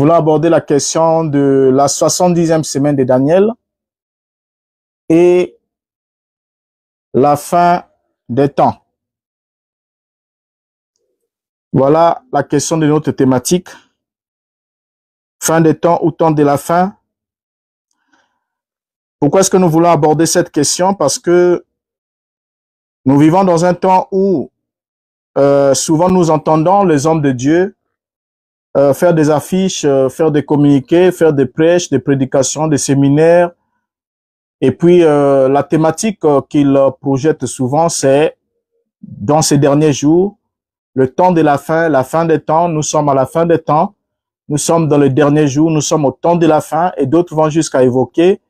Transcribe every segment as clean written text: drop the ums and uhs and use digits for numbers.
voulons aborder la question de la 70e semaine de Daniel et la fin des temps. Voilà la question de notre thématique. Fin des temps ou temps de la fin. Pourquoi est-ce que nous voulons aborder cette question? Parce que nous vivons dans un temps où souvent nous entendons les hommes de Dieu faire des affiches, faire des communiqués, faire des prêches, des prédications, des séminaires. Et puis la thématique qu'ils projettent souvent, c'est dans ces derniers jours, le temps de la fin des temps. Nous sommes à la fin des temps. Nous sommes dans les derniers jours, nous sommes au temps de la fin, et d'autres vont jusqu'à évoquer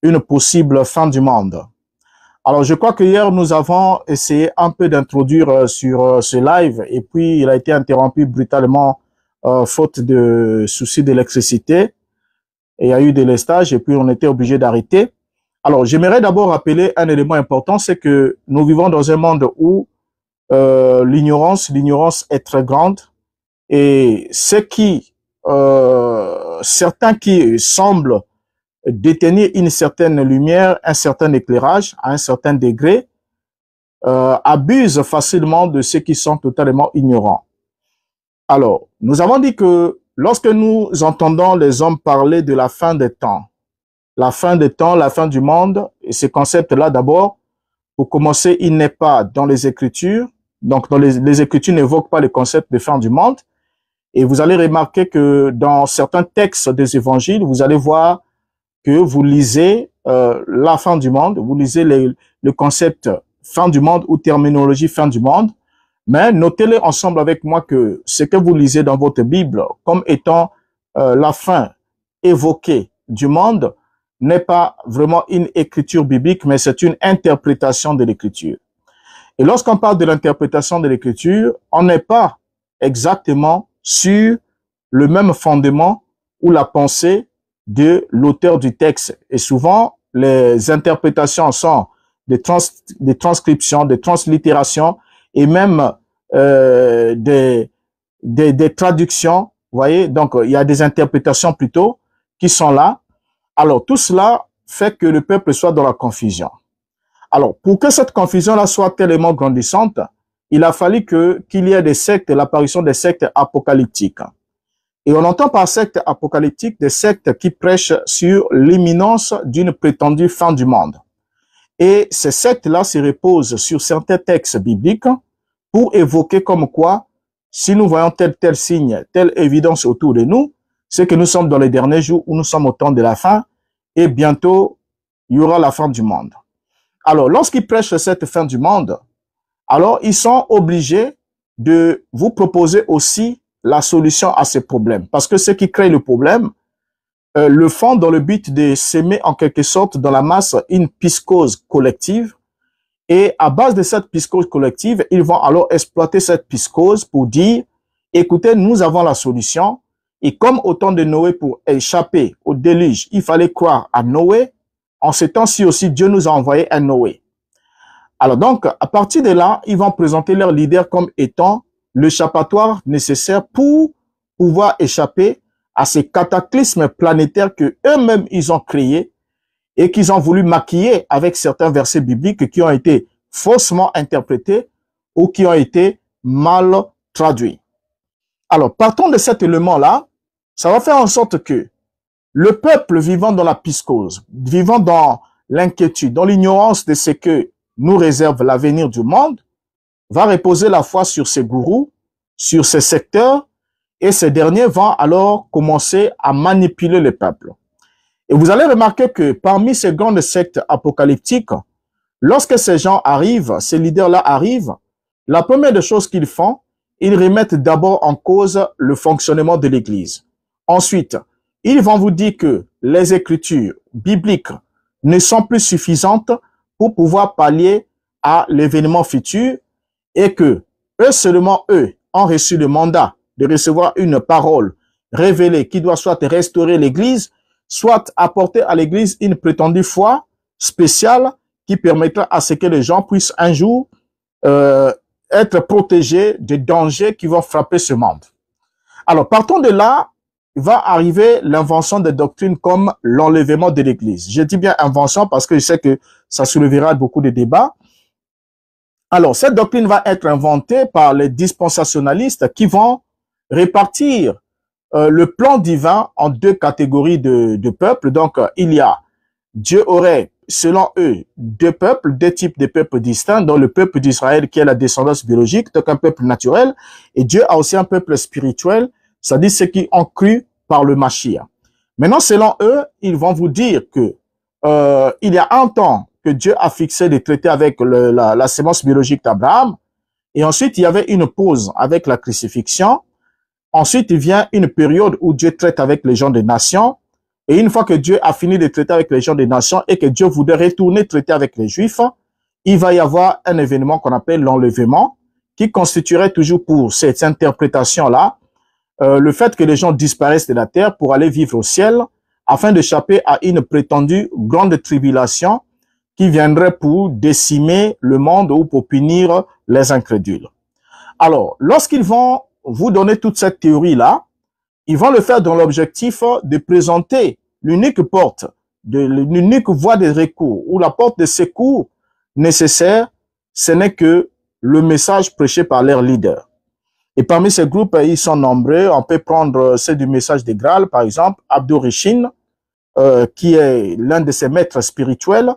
une possible fin du monde. Alors, je crois que hier, nous avons essayé un peu d'introduire sur ce live, et puis il a été interrompu brutalement faute de soucis d'électricité. Et il y a eu des lestages, et puis on était obligé d'arrêter. Alors, j'aimerais d'abord rappeler un élément important, c'est que nous vivons dans un monde où l'ignorance est très grande, et certains qui semblent détenir une certaine lumière, un certain éclairage à un certain degré, abusent facilement de ceux qui sont totalement ignorants. Alors, nous avons dit que lorsque nous entendons les hommes parler de la fin des temps, la fin du monde, et ce concept-là d'abord, pour commencer, il n'est pas dans les Écritures, donc dans les Écritures n'évoquent pas le concept de fin du monde. Et vous allez remarquer que dans certains textes des évangiles, vous allez voir que vous lisez la fin du monde, vous lisez le concept fin du monde ou terminologie fin du monde, mais notez-le ensemble avec moi que ce que vous lisez dans votre Bible comme étant la fin évoquée du monde n'est pas vraiment une écriture biblique, mais c'est une interprétation de l'écriture. Et lorsqu'on parle de l'interprétation de l'écriture, on n'est pas exactement sur le même fondement ou la pensée de l'auteur du texte. Et souvent, les interprétations sont des transcriptions, des translittérations et même des traductions. Vous voyez, donc il y a des interprétations plutôt qui sont là. Alors, tout cela fait que le peuple soit dans la confusion. Alors, pour que cette confusion-là soit tellement grandissante, il a fallu qu'il y ait des sectes, l'apparition des sectes apocalyptiques. Et on entend par sectes apocalyptiques des sectes qui prêchent sur l'imminence d'une prétendue fin du monde. Et ces sectes-là se reposent sur certains textes bibliques pour évoquer comme quoi, si nous voyons tel signe, telle évidence autour de nous, c'est que nous sommes dans les derniers jours où nous sommes au temps de la fin et bientôt il y aura la fin du monde. Alors, lorsqu'ils prêchent cette fin du monde, alors ils sont obligés de vous proposer aussi la solution à ces problèmes. Parce que ceux qui créent le problème le font dans le but de s'aimer en quelque sorte dans la masse une psychose collective. Et à base de cette psychose collective, ils vont alors exploiter cette psychose pour dire, écoutez, nous avons la solution. Et comme au temps de Noé, pour échapper au déluge, il fallait croire à Noé. En ce temps-ci aussi, Dieu nous a envoyé un Noé. Alors donc, à partir de là, ils vont présenter leur leader comme étant l'échappatoire nécessaire pour pouvoir échapper à ces cataclysmes planétaires que eux-mêmes ils ont créés et qu'ils ont voulu maquiller avec certains versets bibliques qui ont été faussement interprétés ou qui ont été mal traduits. Alors, partons de cet élément-là, ça va faire en sorte que le peuple vivant dans la psychose, vivant dans l'inquiétude, dans l'ignorance de ce que nous réserve l'avenir du monde, va reposer la foi sur ses gourous, sur ses secteurs, et ces derniers vont alors commencer à manipuler le peuple. Et vous allez remarquer que parmi ces grandes sectes apocalyptiques, lorsque ces gens arrivent, ces leaders-là arrivent, la première des choses qu'ils font, ils remettent d'abord en cause le fonctionnement de l'Église. Ensuite, ils vont vous dire que les écritures bibliques ne sont plus suffisantes pour pouvoir pallier à l'événement futur et que eux seulement, eux, ont reçu le mandat de recevoir une parole révélée qui doit soit restaurer l'Église, soit apporter à l'Église une prétendue foi spéciale qui permettra à ce que les gens puissent un jour être protégés des dangers qui vont frapper ce monde. Alors, partons de là, va arriver l'invention des doctrines comme l'enlèvement de l'Église. Je dis bien invention parce que je sais que ça soulèvera beaucoup de débats. Alors, cette doctrine va être inventée par les dispensationalistes qui vont répartir le plan divin en deux catégories de peuples. Donc, il y a, Dieu aurait, selon eux, deux peuples, deux types de peuples distincts, dont le peuple d'Israël qui est la descendance biologique, donc un peuple naturel, et Dieu a aussi un peuple spirituel, c'est-à-dire ceux qui ont cru par le Mashiach. Maintenant, selon eux, ils vont vous dire que il y a un temps que Dieu a fixé des traités avec la sémence biologique d'Abraham, et ensuite il y avait une pause avec la crucifixion. Ensuite, il vient une période où Dieu traite avec les gens des nations, et une fois que Dieu a fini de traiter avec les gens des nations et que Dieu voudrait retourner traiter avec les Juifs, il va y avoir un événement qu'on appelle l'enlèvement, qui constituerait toujours pour cette interprétation-là le fait que les gens disparaissent de la terre pour aller vivre au ciel, afin d'échapper à une prétendue grande tribulation qui viendrait pour décimer le monde ou pour punir les incrédules. Alors, lorsqu'ils vont vous donner toute cette théorie-là, ils vont le faire dans l'objectif de présenter l'unique porte, l'unique voie de recours ou la porte de secours nécessaire, ce n'est que le message prêché par leur leader. Et parmi ces groupes, ils sont nombreux. On peut prendre ceux du message des Graal, par exemple, Abdou Rishin, qui est l'un de ses maîtres spirituels.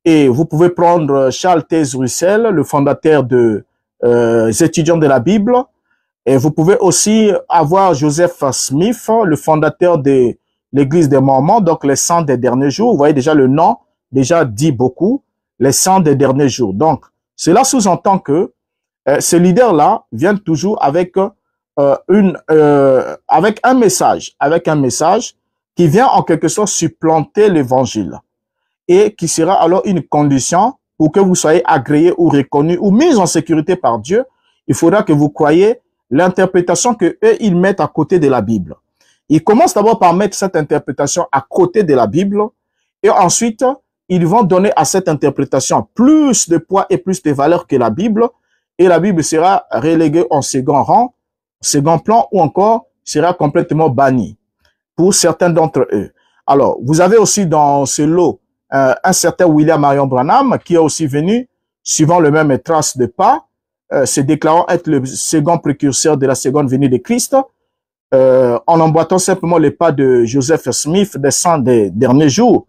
Et vous pouvez prendre Charles Taze Russell, le fondateur des étudiants de la Bible. Et vous pouvez aussi avoir Joseph Smith, le fondateur de l'Église des Mormons, donc les saints des derniers jours. Vous voyez déjà le nom, déjà dit beaucoup, les saints des derniers jours. Donc, cela sous-entend que ces leaders-là viennent toujours avec avec un message qui vient en quelque sorte supplanter l'évangile et qui sera alors une condition pour que vous soyez agréé ou reconnu ou mis en sécurité par Dieu. Il faudra que vous croyez l'interprétation que eux ils mettent à côté de la Bible. Ils commencent d'abord par mettre cette interprétation à côté de la Bible et ensuite ils vont donner à cette interprétation plus de poids et plus de valeur que la Bible. Et la Bible sera reléguée en second rang, second plan, ou encore sera complètement bannie pour certains d'entre eux. Alors, vous avez aussi dans ce lot un certain William Marion Branham qui est aussi venu, suivant le même trace de pas, se déclarant être le second précurseur de la seconde venue de Christ, en emboîtant simplement les pas de Joseph Smith, des saints des derniers jours,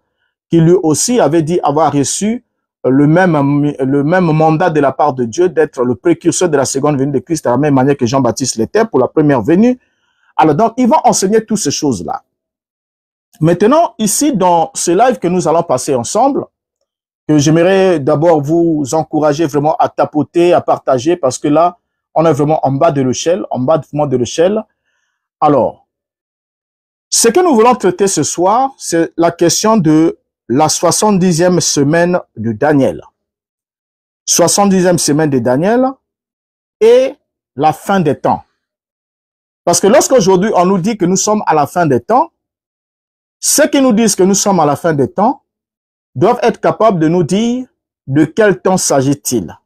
qui lui aussi avait dit avoir reçu le même mandat de la part de Dieu d'être le précurseur de la seconde venue de Christ, de la même manière que Jean-Baptiste l'était pour la première venue. Alors donc, il va enseigner toutes ces choses-là. Maintenant, ici, dans ce live que nous allons passer ensemble, que j'aimerais d'abord vous encourager vraiment à tapoter, à partager, parce que là, on est vraiment en bas de l'échelle, Alors, ce que nous voulons traiter ce soir, c'est la question de la 70e semaine de Daniel. 70e semaine de Daniel et la fin des temps. Parce que lorsqu'aujourd'hui, on nous dit que nous sommes à la fin des temps, ceux qui nous disent que nous sommes à la fin des temps doivent être capables de nous dire de quel temps s'agit-il.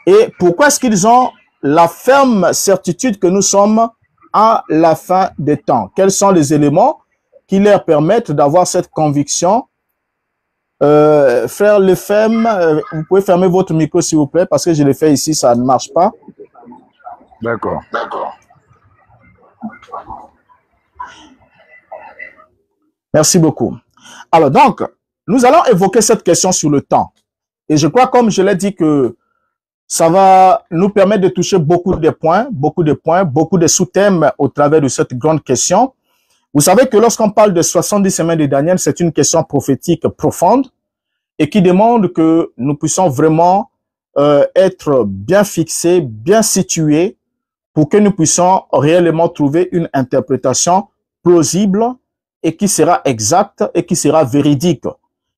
Et pourquoi est-ce qu'ils ont la ferme certitude que nous sommes à la fin des temps? Quels sont les éléments qui leur permettent d'avoir cette conviction? Frère Lefem, vous pouvez fermer votre micro s'il vous plaît, parce que je l'ai fait ici, ça ne marche pas. D'accord. Merci beaucoup. Alors donc, nous allons évoquer cette question sur le temps. Et je crois, comme je l'ai dit, que ça va nous permettre de toucher beaucoup de points, beaucoup de sous-thèmes au travers de cette grande question. Vous savez que lorsqu'on parle de 70 semaines de Daniel, c'est une question prophétique profonde et qui demande que nous puissions vraiment être bien fixés, bien situés pour que nous puissions réellement trouver une interprétation plausible et qui sera exacte et qui sera véridique,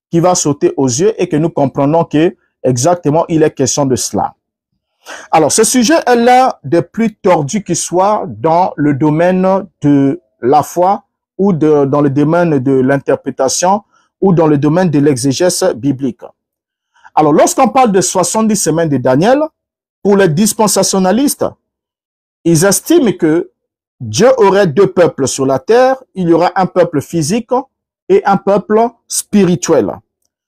qui va sauter aux yeux et que nous comprenons que exactement il est question de cela. Alors, ce sujet est l'un des plus tordus qui soit dans le domaine de la foi ou dans le domaine de l'interprétation ou dans le domaine de l'exégèse biblique. Alors, lorsqu'on parle de 70 semaines de Daniel, pour les dispensationalistes, ils estiment que Dieu aurait deux peuples sur la terre. Il y aura un peuple physique et un peuple spirituel.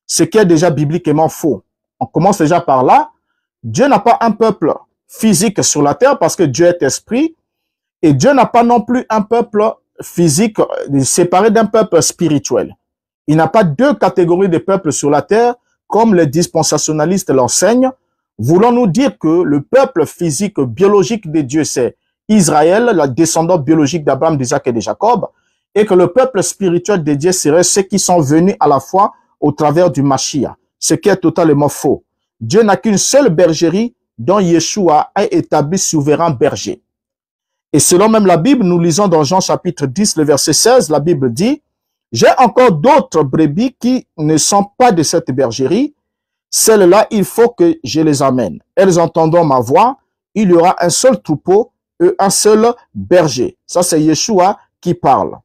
Ce qui est déjà bibliquement faux. On commence déjà par là. Dieu n'a pas un peuple physique sur la terre parce que Dieu est esprit. Et Dieu n'a pas non plus un peuple physique séparé d'un peuple spirituel. Il n'a pas deux catégories de peuples sur la terre comme les dispensationalistes l'enseignent. Voulons-nous dire que le peuple physique biologique de Dieu, c'est Israël, la descendante biologique d'Abraham, d'Isaac et de Jacob, et que le peuple spirituel de Dieu serait ceux qui sont venus à la foi au travers du Mashiach, ce qui est totalement faux. Dieu n'a qu'une seule bergerie dont Yeshua a établi souverain berger. Et selon même la Bible, nous lisons dans Jean chapitre 10, le verset 16, la Bible dit « J'ai encore d'autres brebis qui ne sont pas de cette bergerie. Celles-là, il faut que je les amène. Elles entendront ma voix. Il y aura un seul troupeau et un seul berger. » Ça, c'est Yeshua qui parle.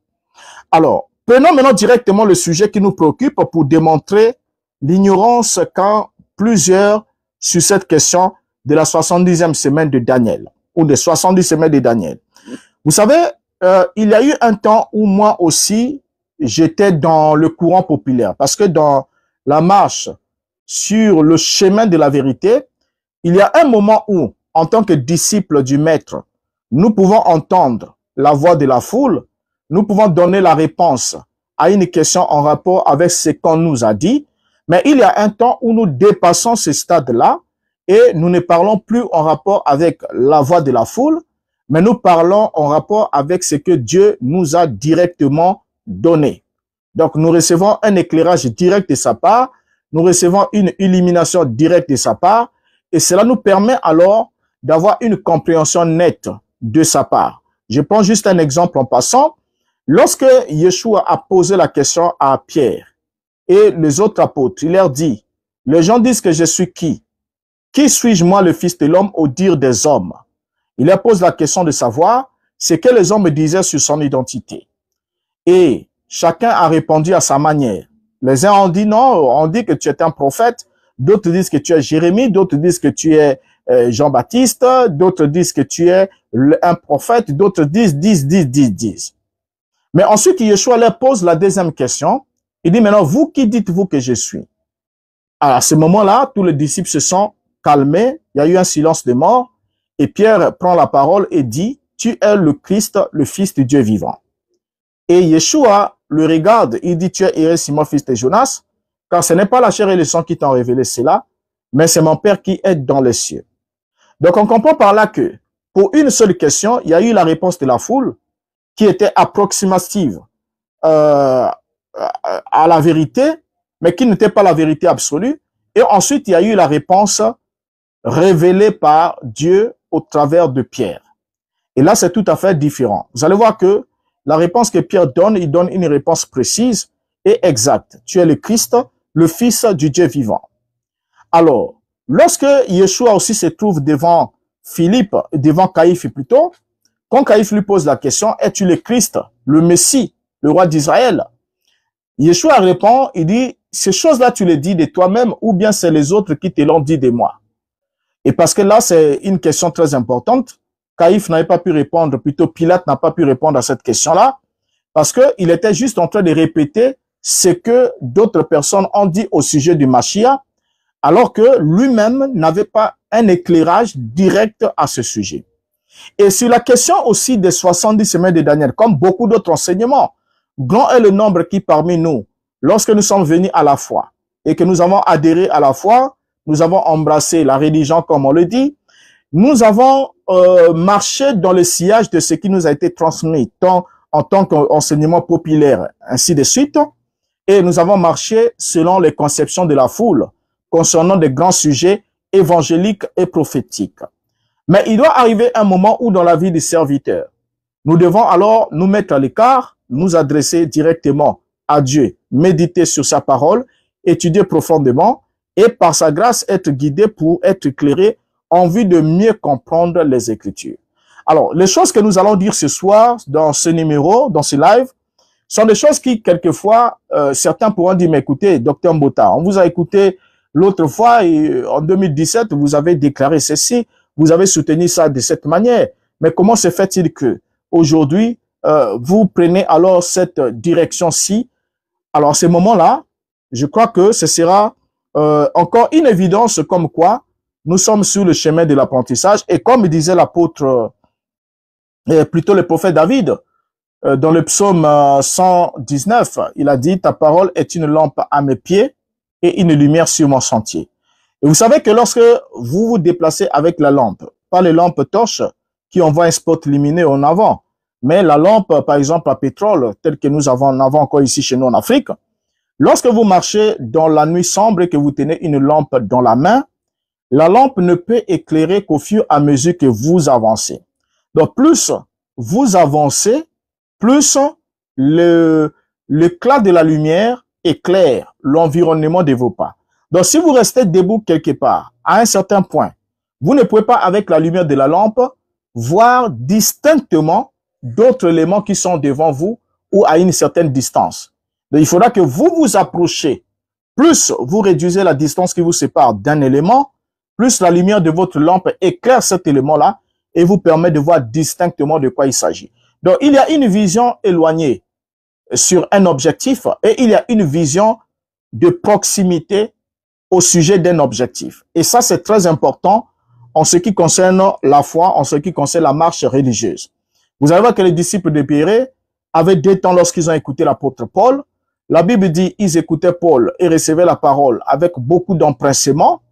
Alors, prenons maintenant directement le sujet qui nous préoccupe pour démontrer l'ignorance qu'ont plusieurs sur cette question de la 70e semaine de Daniel, ou des 70 semaines de Daniel. Vous savez, il y a eu un temps où moi aussi, j'étais dans le courant populaire, parce que dans la marche sur le chemin de la vérité, il y a un moment où, en tant que disciples du Maître, nous pouvons entendre la voix de la foule, nous pouvons donner la réponse à une question en rapport avec ce qu'on nous a dit, mais il y a un temps où nous dépassons ce stade-là et nous ne parlons plus en rapport avec la voix de la foule, mais nous parlons en rapport avec ce que Dieu nous a directement donné. Donc, nous recevons un éclairage direct de sa part, nous recevons une illumination directe de sa part, et cela nous permet alors d'avoir une compréhension nette de sa part. Je prends juste un exemple en passant. Lorsque Yeshua a posé la question à Pierre et les autres apôtres, il leur dit, les gens disent que je suis qui? Qui suis-je moi, le Fils de l'homme, au dire des hommes? Il leur pose la question de savoir ce que les hommes disaient sur son identité. Et chacun a répondu à sa manière. Les uns ont dit non, on dit que tu es un prophète. D'autres disent que tu es Jérémie. D'autres disent que tu es Jean-Baptiste. D'autres disent que tu es un prophète. D'autres disent. Mais ensuite, Yeshua leur pose la deuxième question. Il dit maintenant, vous, qui dites-vous que je suis? À ce moment-là, tous les disciples se sont calmés. Il y a eu un silence de mort. Et Pierre prend la parole et dit, tu es le Christ, le Fils du Dieu vivant. Et Yeshua le regarde, il dit, tu es Éré Simon, fils de Jonas, car ce n'est pas la chair et le sang qui t'ont révélé cela, mais c'est mon Père qui est dans les cieux. Donc on comprend par là que, pour une seule question, il y a eu la réponse de la foule, qui était approximative à la vérité, mais qui n'était pas la vérité absolue. Et ensuite, il y a eu la réponse révélée par Dieu au travers de Pierre. Et là, c'est tout à fait différent. Vous allez voir que la réponse que Pierre donne, il donne une réponse précise et exacte. Tu es le Christ, le Fils du Dieu vivant. Alors, lorsque Yeshua aussi se trouve devant Philippe, devant Caïphe plutôt, quand Caïphe lui pose la question, es-tu le Christ, le Messie, le roi d'Israël? Yeshua répond, il dit, ces choses-là, tu les dis de toi-même ou bien c'est les autres qui te l'ont dit de moi? Et parce que là, c'est une question très importante. Caïphe n'avait pas pu répondre, plutôt Pilate n'a pas pu répondre à cette question-là, parce qu'il était juste en train de répéter ce que d'autres personnes ont dit au sujet du Mashiach, alors que lui-même n'avait pas un éclairage direct à ce sujet. Et sur la question aussi des 70 semaines de Daniel, comme beaucoup d'autres enseignements, grand est le nombre qui parmi nous, lorsque nous sommes venus à la foi et que nous avons adhéré à la foi, nous avons embrassé la religion comme on le dit, nous avons marché dans le sillage de ce qui nous a été transmis, tant en tant qu'enseignement populaire, ainsi de suite, et nous avons marché selon les conceptions de la foule concernant des grands sujets évangéliques et prophétiques. Mais il doit arriver un moment où dans la vie des serviteurs, nous devons alors nous mettre à l'écart, nous adresser directement à Dieu, méditer sur sa parole, étudier profondément et par sa grâce être guidé pour être éclairé en vue de mieux comprendre les Écritures. Alors, les choses que nous allons dire ce soir dans ce numéro, dans ce live, sont des choses qui, quelquefois, certains pourront dire, mais écoutez, Docteur Mbota, on vous a écouté l'autre fois et en 2017, vous avez déclaré ceci, vous avez soutenu ça de cette manière. Mais comment se fait-il que aujourd'hui, vous prenez alors cette direction-ci. Alors, à ce moment-là, je crois que ce sera encore une évidence comme quoi nous sommes sur le chemin de l'apprentissage. Et comme disait l'apôtre, plutôt le prophète David, dans le psaume 119, il a dit « Ta parole est une lampe à mes pieds et une lumière sur mon sentier. » Et vous savez que lorsque vous vous déplacez avec la lampe, pas les lampes torches qui envoient un spot lumineux en avant, mais la lampe, par exemple, à pétrole, telle que nous en avons encore ici chez nous en Afrique, lorsque vous marchez dans la nuit sombre et que vous tenez une lampe dans la main, la lampe ne peut éclairer qu'au fur et à mesure que vous avancez. Donc, plus vous avancez, plus l'éclat de la lumière éclaire l'environnement de vos pas. Donc, si vous restez debout quelque part, à un certain point, vous ne pouvez pas, avec la lumière de la lampe, voir distinctement d'autres éléments qui sont devant vous ou à une certaine distance. Donc, il faudra que vous vous approchez. Plus vous réduisez la distance qui vous sépare d'un élément, plus la lumière de votre lampe éclaire cet élément-là et vous permet de voir distinctement de quoi il s'agit. Donc, il y a une vision éloignée sur un objectif et il y a une vision de proximité au sujet d'un objectif. Et ça, c'est très important en ce qui concerne la foi, en ce qui concerne la marche religieuse. Vous allez voir que les disciples de Pierre avaient deux temps lorsqu'ils ont écouté l'apôtre Paul. La Bible dit ils écoutaient Paul et recevaient la parole avec beaucoup d'empressement,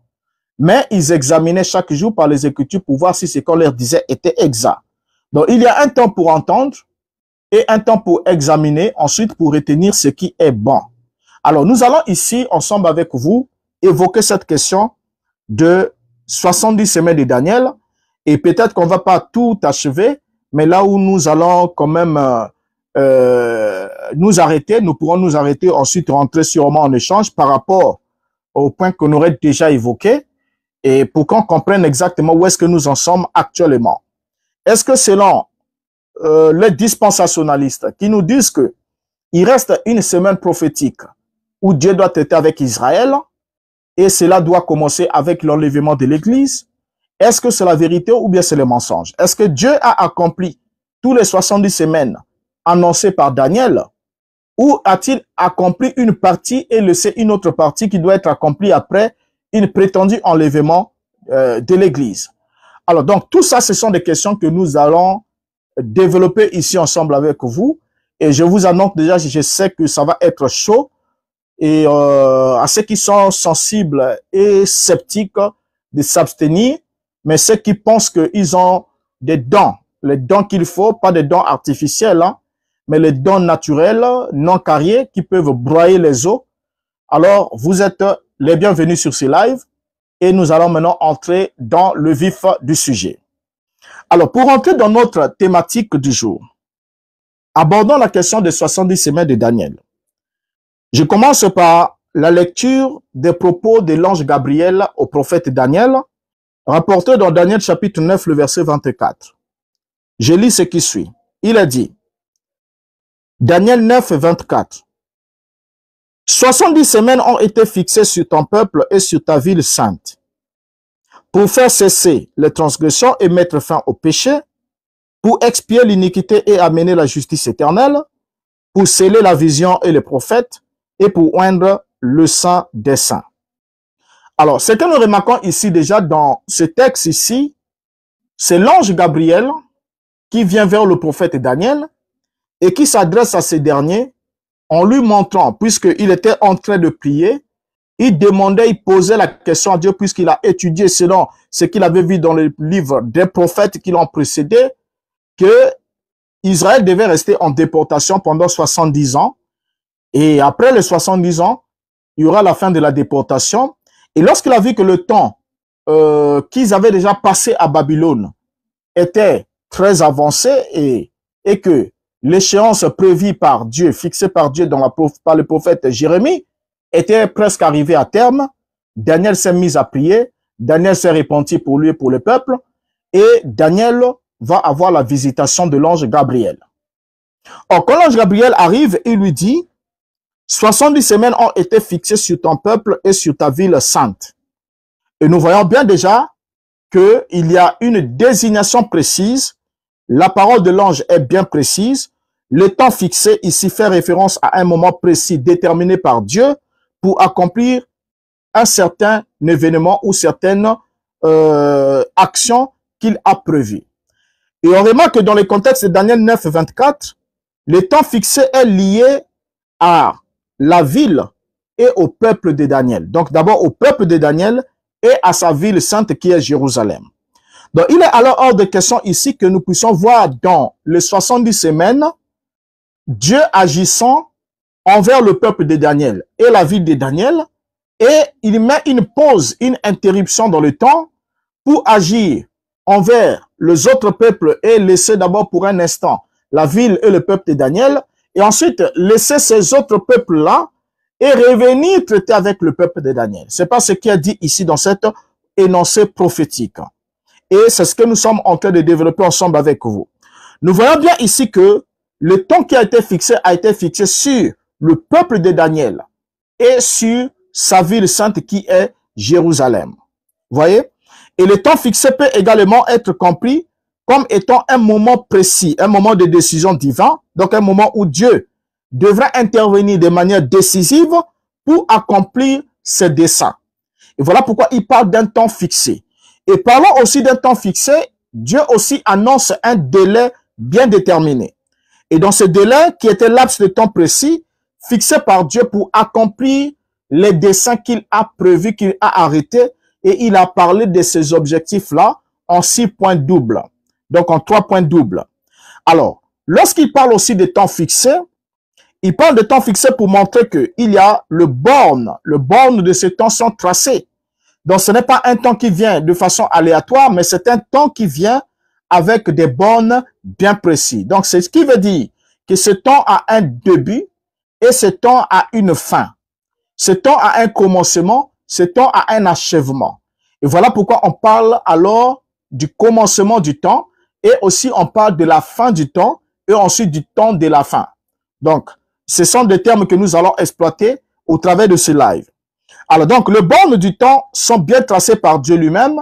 mais ils examinaient chaque jour par les Écritures pour voir si ce qu'on leur disait était exact. Donc, il y a un temps pour entendre et un temps pour examiner, ensuite pour retenir ce qui est bon. Alors, nous allons ici, ensemble avec vous, évoquer cette question de 70 semaines de Daniel et peut-être qu'on ne va pas tout achever, mais là où nous allons quand même nous arrêter, nous pourrons nous arrêter, ensuite rentrer sûrement en échange par rapport au point qu'on aurait déjà évoqué et pour qu'on comprenne exactement où est-ce que nous en sommes actuellement. Est-ce que selon les dispensationalistes qui nous disent que il reste une semaine prophétique où Dieu doit être avec Israël et cela doit commencer avec l'enlèvement de l'Église, est-ce que c'est la vérité ou bien c'est le mensonge? Est-ce que Dieu a accompli tous les 70 semaines annoncées par Daniel ou a-t-il accompli une partie et laissé une autre partie qui doit être accomplie après une prétendue enlèvement de l'Église? Alors, donc, tout ça, ce sont des questions que nous allons développer ici ensemble avec vous. Et je vous annonce déjà, je sais que ça va être chaud. Et à ceux qui sont sensibles et sceptiques de s'abstenir, mais ceux qui pensent qu'ils ont des dons, les dons qu'il faut, pas des dons artificiels, hein, mais les dons naturels, non carriés, qui peuvent broyer les os. Alors, vous êtes les bienvenus sur ce live et nous allons maintenant entrer dans le vif du sujet. Alors, pour entrer dans notre thématique du jour, abordons la question des 70 semaines de Daniel. Je commence par la lecture des propos de l'ange Gabriel au prophète Daniel, rapporté dans Daniel chapitre 9, le verset 24. Je lis ce qui suit. Il a dit, Daniel 9, 24. 70 semaines ont été fixées sur ton peuple et sur ta ville sainte, pour faire cesser les transgressions et mettre fin au péché, pour expier l'iniquité et amener la justice éternelle, pour sceller la vision et les prophètes, et pour oindre le sang des saints. Alors, ce que nous remarquons ici déjà dans ce texte ici, c'est l'ange Gabriel qui vient vers le prophète Daniel et qui s'adresse à ce dernier en lui montrant, puisqu'il était en train de prier, il demandait, il posait la question à Dieu puisqu'il a étudié selon ce qu'il avait vu dans le livre des prophètes qui l'ont précédé, que Israël devait rester en déportation pendant 70 ans. Et après les 70 ans, il y aura la fin de la déportation. Et lorsqu'il a vu que le temps qu'ils avaient déjà passé à Babylone était très avancé et que l'échéance prévue par Dieu, fixée par Dieu par le prophète Jérémie, était presque arrivée à terme, Daniel s'est mis à prier, Daniel s'est repenti pour lui et pour le peuple, et Daniel va avoir la visitation de l'ange Gabriel. Or, quand l'ange Gabriel arrive, il lui dit, 70 semaines ont été fixées sur ton peuple et sur ta ville sainte. Et nous voyons bien déjà qu'il y a une désignation précise la parole de l'ange est bien précise. Le temps fixé ici fait référence à un moment précis déterminé par Dieu pour accomplir un certain événement ou certaines actions qu'il a prévues. Et on remarque que dans le contexte de Daniel 9, 24, le temps fixé est lié à la ville et au peuple de Daniel. Donc d'abord au peuple de Daniel et à sa ville sainte qui est Jérusalem. Donc il est alors hors de question ici que nous puissions voir dans les 70 semaines Dieu agissant envers le peuple de Daniel et la ville de Daniel, et il met une pause, une interruption dans le temps pour agir envers les autres peuples et laisser d'abord pour un instant la ville et le peuple de Daniel, et ensuite laisser ces autres peuples-là et revenir traiter avec le peuple de Daniel. C'est pas ce qui est dit ici dans cet énoncé prophétique. Et c'est ce que nous sommes en train de développer ensemble avec vous. Nous voyons bien ici que le temps qui a été fixé sur le peuple de Daniel et sur sa ville sainte qui est Jérusalem. Voyez? Et le temps fixé peut également être compris comme étant un moment précis, un moment de décision divine, donc un moment où Dieu devra intervenir de manière décisive pour accomplir ses desseins. Et voilà pourquoi il parle d'un temps fixé. Et parlant aussi d'un temps fixé, Dieu aussi annonce un délai bien déterminé. Et dans ce délai, qui était laps de temps précis, fixé par Dieu pour accomplir les desseins qu'il a prévus, qu'il a arrêtés, et il a parlé de ces objectifs-là en 6 points doubles, donc en 3 points doubles. Alors, lorsqu'il parle aussi de temps fixé, il parle de temps fixé pour montrer qu'il y a le borne de ces temps sont tracés. Donc, ce n'est pas un temps qui vient de façon aléatoire, mais c'est un temps qui vient avec des bornes bien précis. Donc, c'est ce qui veut dire que ce temps a un début et ce temps a une fin. Ce temps a un commencement, ce temps a un achèvement. Et voilà pourquoi on parle alors du commencement du temps et aussi on parle de la fin du temps et ensuite du temps de la fin. Donc, ce sont des termes que nous allons exploiter au travers de ce live. Alors donc, les bornes du temps sont bien tracées par Dieu lui-même.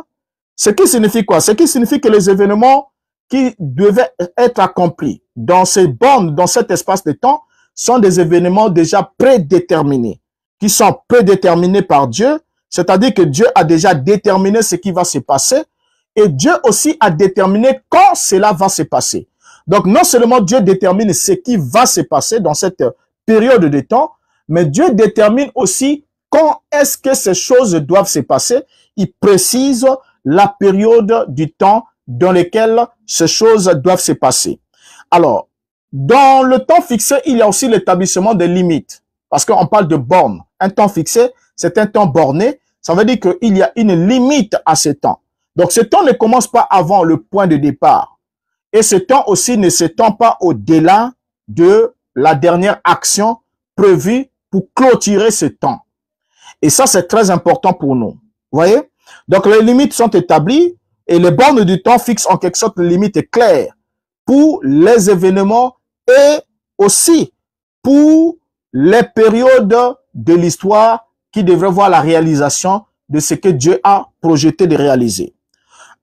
Ce qui signifie quoi? Ce qui signifie que les événements qui devaient être accomplis dans ces bornes, dans cet espace de temps, sont des événements déjà prédéterminés, qui sont prédéterminés par Dieu, c'est-à-dire que Dieu a déjà déterminé ce qui va se passer et Dieu aussi a déterminé quand cela va se passer. Donc, non seulement Dieu détermine ce qui va se passer dans cette période de temps, mais Dieu détermine aussi quand est-ce que ces choses doivent se passer. Il précise la période du temps dans lequel ces choses doivent se passer. Alors, dans le temps fixé, il y a aussi l'établissement des limites. Parce qu'on parle de bornes. Un temps fixé, c'est un temps borné. Ça veut dire qu'il y a une limite à ce temps. Donc, ce temps ne commence pas avant le point de départ. Et ce temps aussi ne s'étend pas au-delà de la dernière action prévue pour clôturer ce temps. Et ça, c'est très important pour nous. Vous voyez? Donc, les limites sont établies et les bornes du temps fixent en quelque sorte les limites claires pour les événements et aussi pour les périodes de l'histoire qui devraient voir la réalisation de ce que Dieu a projeté de réaliser.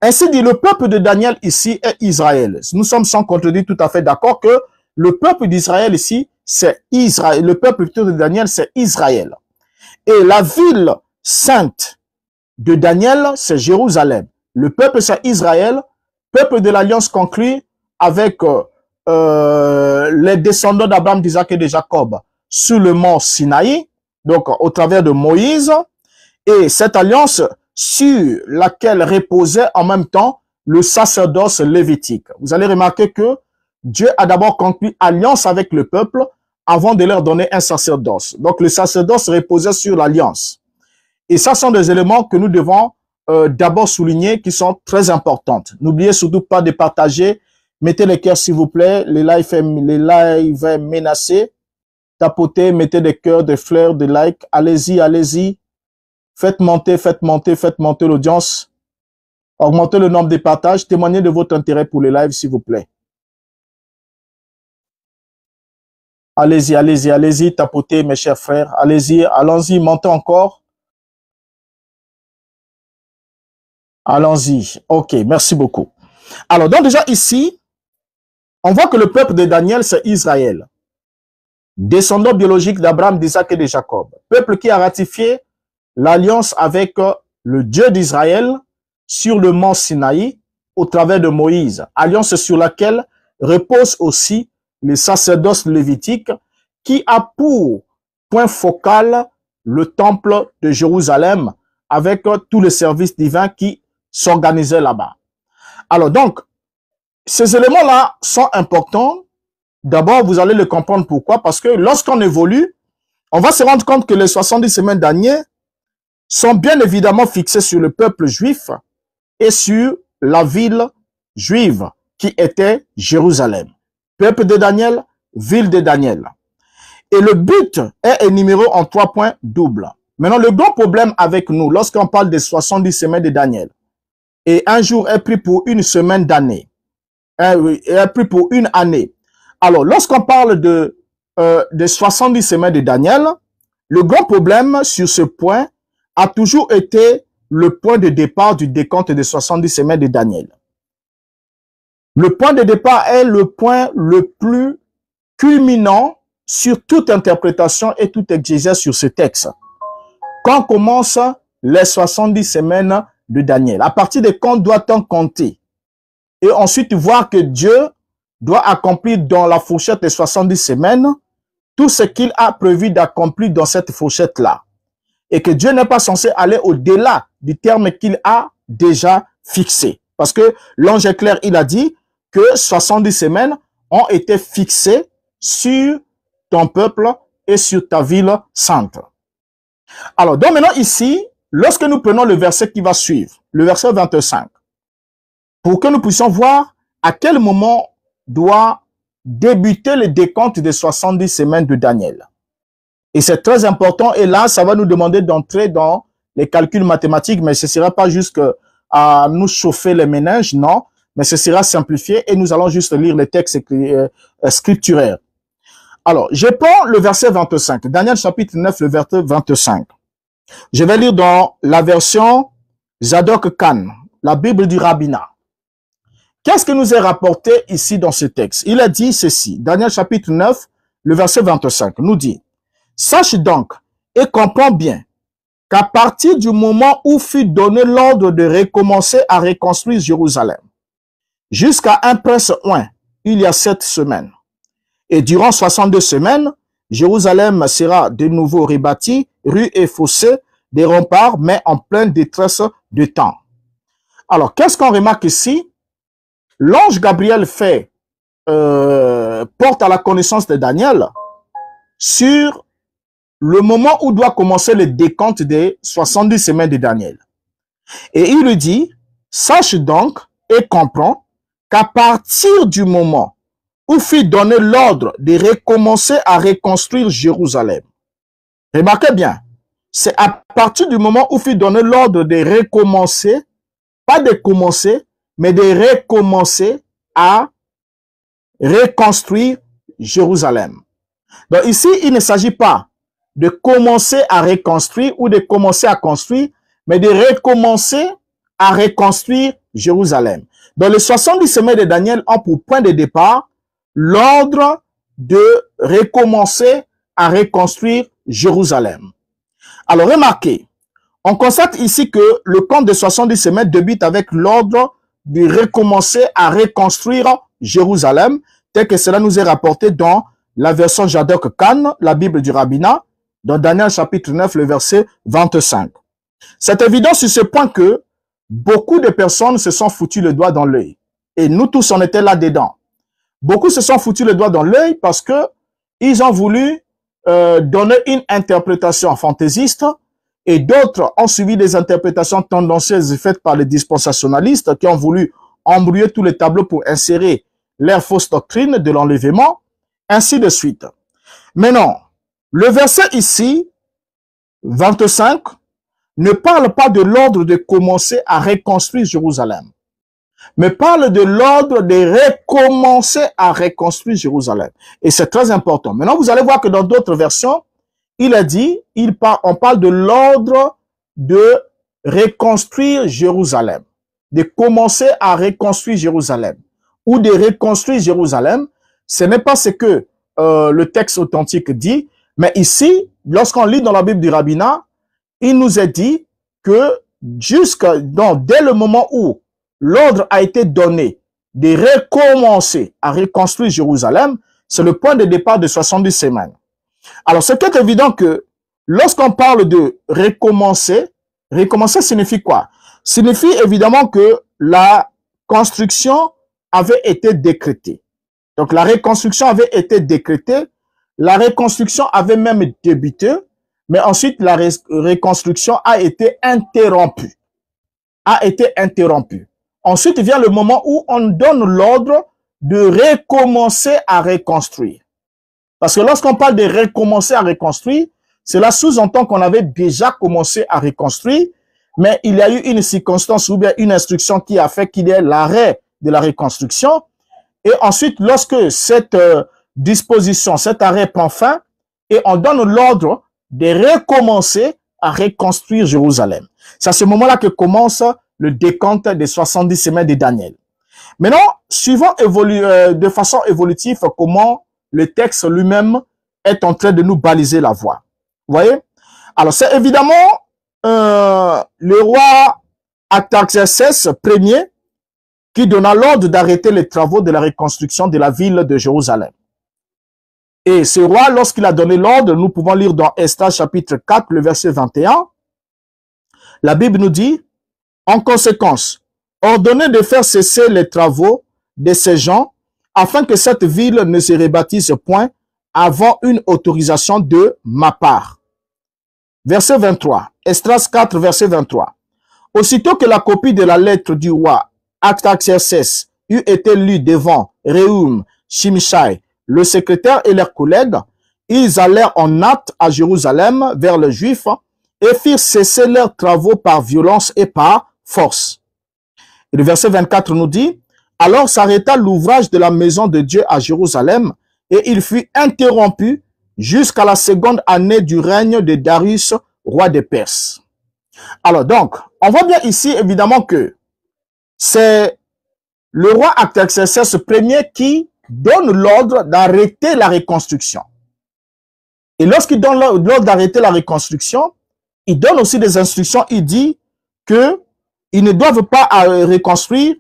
Ainsi dit, le peuple de Daniel ici est Israël. Nous sommes sans contredire tout à fait d'accord que le peuple d'Israël ici, c'est Israël. Le peuple de Daniel, c'est Israël. Et la ville sainte de Daniel, c'est Jérusalem. Le peuple, c'est Israël, peuple de l'alliance conclue avec les descendants d'Abraham, d'Isaac et de Jacob sur le mont Sinaï, donc au travers de Moïse, et cette alliance sur laquelle reposait en même temps le sacerdoce lévitique. Vous allez remarquer que Dieu a d'abord conclu alliance avec le peuple avant de leur donner un sacerdoce. Donc le sacerdoce reposait sur l'alliance. Et ça sont des éléments que nous devons d'abord souligner qui sont très importantes. N'oubliez surtout pas de partager. Mettez les cœurs s'il vous plaît. Les lives menacés. Tapotez, mettez des cœurs, des fleurs, des likes. Allez-y, allez-y. Faites monter l'audience. Augmentez le nombre de partages. Témoignez de votre intérêt pour les lives s'il vous plaît. Allez-y, allez-y, allez-y. Tapotez mes chers frères. Allez-y, allons-y, montez encore. Allons-y. Ok, merci beaucoup. Alors, donc déjà ici, On voit que le peuple de Daniel, c'est Israël, descendant biologique d'Abraham, d'Isaac et de Jacob. Peuple qui a ratifié l'alliance avec le Dieu d'Israël sur le mont Sinaï au travers de Moïse. Alliance sur laquelle repose aussi le sacerdoce lévitique qui a pour point focal le temple de Jérusalem avec tous les services divins qui s'organisaient là-bas. Alors donc, ces éléments-là sont importants. D'abord, vous allez le comprendre pourquoi. Parce que lorsqu'on évolue, on va se rendre compte que les 70 semaines d'année sont bien évidemment fixées sur le peuple juif et sur la ville juive qui était Jérusalem. Peuple de Daniel, ville de Daniel. Et le but est énuméré en 3 points doubles. Maintenant, le grand problème avec nous, lorsqu'on parle des 70 semaines de Daniel, et un jour est pris pour une semaine d'année, est pris pour une année. Alors, lorsqu'on parle des 70 semaines de Daniel, le grand problème sur ce point a toujours été le point de départ du décompte des 70 semaines de Daniel. Le point de départ est le point le plus culminant sur toute interprétation et toute exégèse sur ce texte. Quand commencent les 70 semaines de Daniel? À partir de quand doit-on compter? Et ensuite voir que Dieu doit accomplir dans la fourchette des 70 semaines tout ce qu'il a prévu d'accomplir dans cette fourchette-là. Et que Dieu n'est pas censé aller au-delà du terme qu'il a déjà fixé. Parce que l'ange est clair, il a dit que 70 semaines ont été fixées sur ton peuple et sur ta ville sainte. Alors, donc maintenant ici, lorsque nous prenons le verset qui va suivre, le verset 25, pour que nous puissions voir à quel moment doit débuter le décompte des 70 semaines de Daniel. Et c'est très important, et là, ça va nous demander d'entrer dans les calculs mathématiques, mais ce ne sera pas juste à nous chauffer les méninges, non, mais ce sera simplifié, et nous allons juste lire les textes scripturaires. Alors, je prends le verset 25, Daniel chapitre 9, le verset 25. Je vais lire dans la version Zadok Khan, la Bible du rabbinat. Qu'est-ce que nous est rapporté ici dans ce texte? Il a dit ceci, Daniel chapitre 9, le verset 25, nous dit, « Sache donc et comprends bien qu'à partir du moment où fut donné l'ordre de recommencer à reconstruire Jérusalem, jusqu'à un prince oint, il y a 7 semaines, et durant 62 semaines, Jérusalem sera de nouveau rebâtie, rues et fossés, des remparts, mais en pleine détresse de temps. » Alors, qu'est-ce qu'on remarque ici? L'ange Gabriel porte à la connaissance de Daniel sur le moment où doit commencer le décompte des 70 semaines de Daniel. Et il lui dit, sache donc et comprends qu'à partir du moment où fut donné l'ordre de recommencer à reconstruire Jérusalem. Remarquez bien, c'est à partir du moment où fut donné l'ordre de recommencer, pas de commencer, mais de recommencer à reconstruire Jérusalem. Donc ici, il ne s'agit pas de commencer à reconstruire ou de commencer à construire, mais de recommencer à reconstruire Jérusalem. Dans les 70 semaines de Daniel ont pour point de départ l'ordre de recommencer à reconstruire Jérusalem. Alors remarquez, on constate ici que le compte de 70 semaines débute avec l'ordre de recommencer à reconstruire Jérusalem, tel que cela nous est rapporté dans la version Zadok Khan, la Bible du rabbinat, dans Daniel chapitre 9, le verset 25. C'est évident sur ce point que beaucoup de personnes se sont foutues le doigt dans l'œil. Et nous tous, on était là-dedans. Beaucoup se sont foutus le doigt dans l'œil parce que ils ont voulu donner une interprétation fantaisiste et d'autres ont suivi des interprétations tendancieuses faites par les dispensationalistes qui ont voulu embrouiller tous les tableaux pour insérer leur fausse doctrine de l'enlèvement, ainsi de suite. Maintenant, le verset ici, 25, ne parle pas de l'ordre de commencer à reconstruire Jérusalem, mais parle de l'ordre de recommencer à reconstruire Jérusalem. Et c'est très important. Maintenant, vous allez voir que dans d'autres versions, il a dit, on parle de l'ordre de reconstruire Jérusalem, de commencer à reconstruire Jérusalem. ou de reconstruire Jérusalem. Ce n'est pas ce que le texte authentique dit, mais ici, lorsqu'on lit dans la Bible du rabbinat, il nous est dit que dès le moment où l'ordre a été donné de recommencer à reconstruire Jérusalem, c'est le point de départ de 70 semaines. Alors, c'est peut-être évident que lorsqu'on parle de recommencer, recommencer signifie quoi? Signifie évidemment que la construction avait été décrétée. Donc, la reconstruction avait été décrétée, la reconstruction avait même débuté, mais ensuite, la reconstruction a été interrompue. Ensuite, vient le moment où on donne l'ordre de recommencer à reconstruire. Parce que lorsqu'on parle de recommencer à reconstruire, cela sous-entend qu'on avait déjà commencé à reconstruire, mais il y a eu une circonstance ou bien une instruction qui a fait qu'il y ait l'arrêt de la reconstruction. Et ensuite, lorsque cette disposition, cet arrêt prend fin, et on donne l'ordre de recommencer à reconstruire Jérusalem. C'est à ce moment-là que commence le décompte des 70 semaines de Daniel. Maintenant, suivant de façon évolutive comment le texte lui-même est en train de nous baliser la voie. Vous voyez? Alors, c'est évidemment le roi Artaxerxès Ier qui donna l'ordre d'arrêter les travaux de la reconstruction de la ville de Jérusalem. Et ce roi, lorsqu'il a donné l'ordre, nous pouvons lire dans Esdras chapitre 4, le verset 21, la Bible nous dit, en conséquence, ordonnez de faire cesser les travaux de ces gens afin que cette ville ne se rebâtisse point avant une autorisation de ma part. Verset 23, Esdras 4, verset 23. Aussitôt que la copie de la lettre du roi Artaxerxès eut été lue devant Rehum, Shimshai, le secrétaire et leurs collègues, ils allèrent en hâte à Jérusalem vers les Juifs et firent cesser leurs travaux par violence et par force. Et le verset 24 nous dit, alors s'arrêta l'ouvrage de la maison de Dieu à Jérusalem et il fut interrompu jusqu'à la seconde année du règne de Darius, roi des Perses. Alors donc, on voit bien ici évidemment que c'est le roi Artaxerxès Ier qui donne l'ordre d'arrêter la reconstruction. Et lorsqu'il donne l'ordre d'arrêter la reconstruction, il donne aussi des instructions. Il dit que ils ne doivent pas reconstruire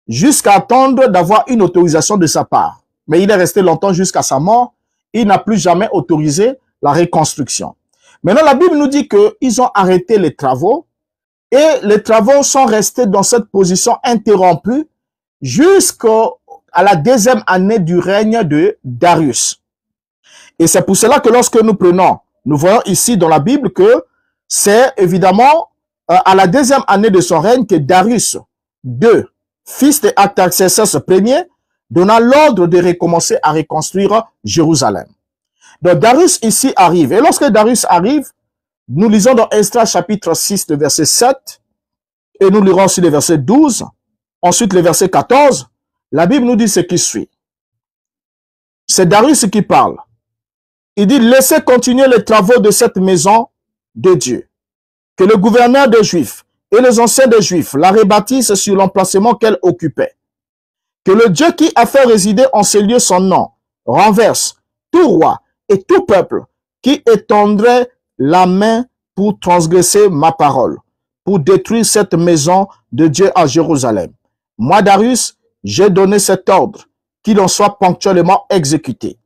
jusqu'à attendre d'avoir une autorisation de sa part. Mais il est resté longtemps jusqu'à sa mort. Il n'a plus jamais autorisé la reconstruction. Maintenant, la Bible nous dit qu'ils ont arrêté les travaux et les travaux sont restés dans cette position interrompue jusqu'à la deuxième année du règne de Darius. Et c'est pour cela que lorsque nous voyons ici dans la Bible que c'est évidemment à la deuxième année de son règne que Darius II, fils de Artaxerxès Ier, donna l'ordre de recommencer à reconstruire Jérusalem. Donc Darius ici arrive. Et lorsque Darius arrive, nous lisons dans Esdras chapitre 6, le verset 7, et nous lirons aussi le verset 12, ensuite le verset 14, la Bible nous dit ce qui suit. C'est Darius qui parle. Il dit, laissez continuer les travaux de cette maison de Dieu. Que le gouverneur des Juifs et les anciens des Juifs la rebâtissent sur l'emplacement qu'elle occupait. Que le Dieu qui a fait résider en ces lieux son nom renverse tout roi et tout peuple qui étendrait la main pour transgresser ma parole, pour détruire cette maison de Dieu à Jérusalem. Moi, Darius, j'ai donné cet ordre, qu'il en soit ponctuellement exécuté.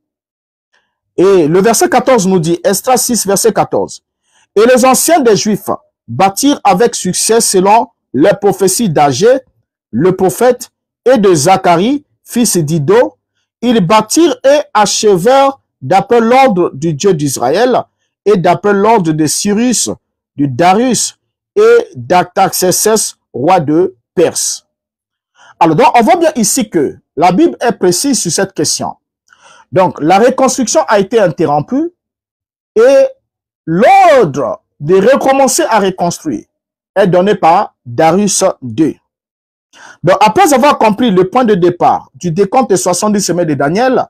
Et le verset 14 nous dit, Esdras 6, verset 14. Et les anciens des Juifs bâtirent avec succès selon les prophéties d'Agé, le prophète, et de Zacharie, fils d'Ido. Ils bâtirent et achevèrent d'après l'ordre du Dieu d'Israël et d'après l'ordre de Cyrus, de Darius et d'Artaxerxès, roi de Perse. Alors, donc, on voit bien ici que la Bible est précise sur cette question. Donc, la reconstruction a été interrompue et l'ordre de recommencer à reconstruire est donné par Darius II. Donc, après avoir compris le point de départ du décompte des 70 semaines de Daniel,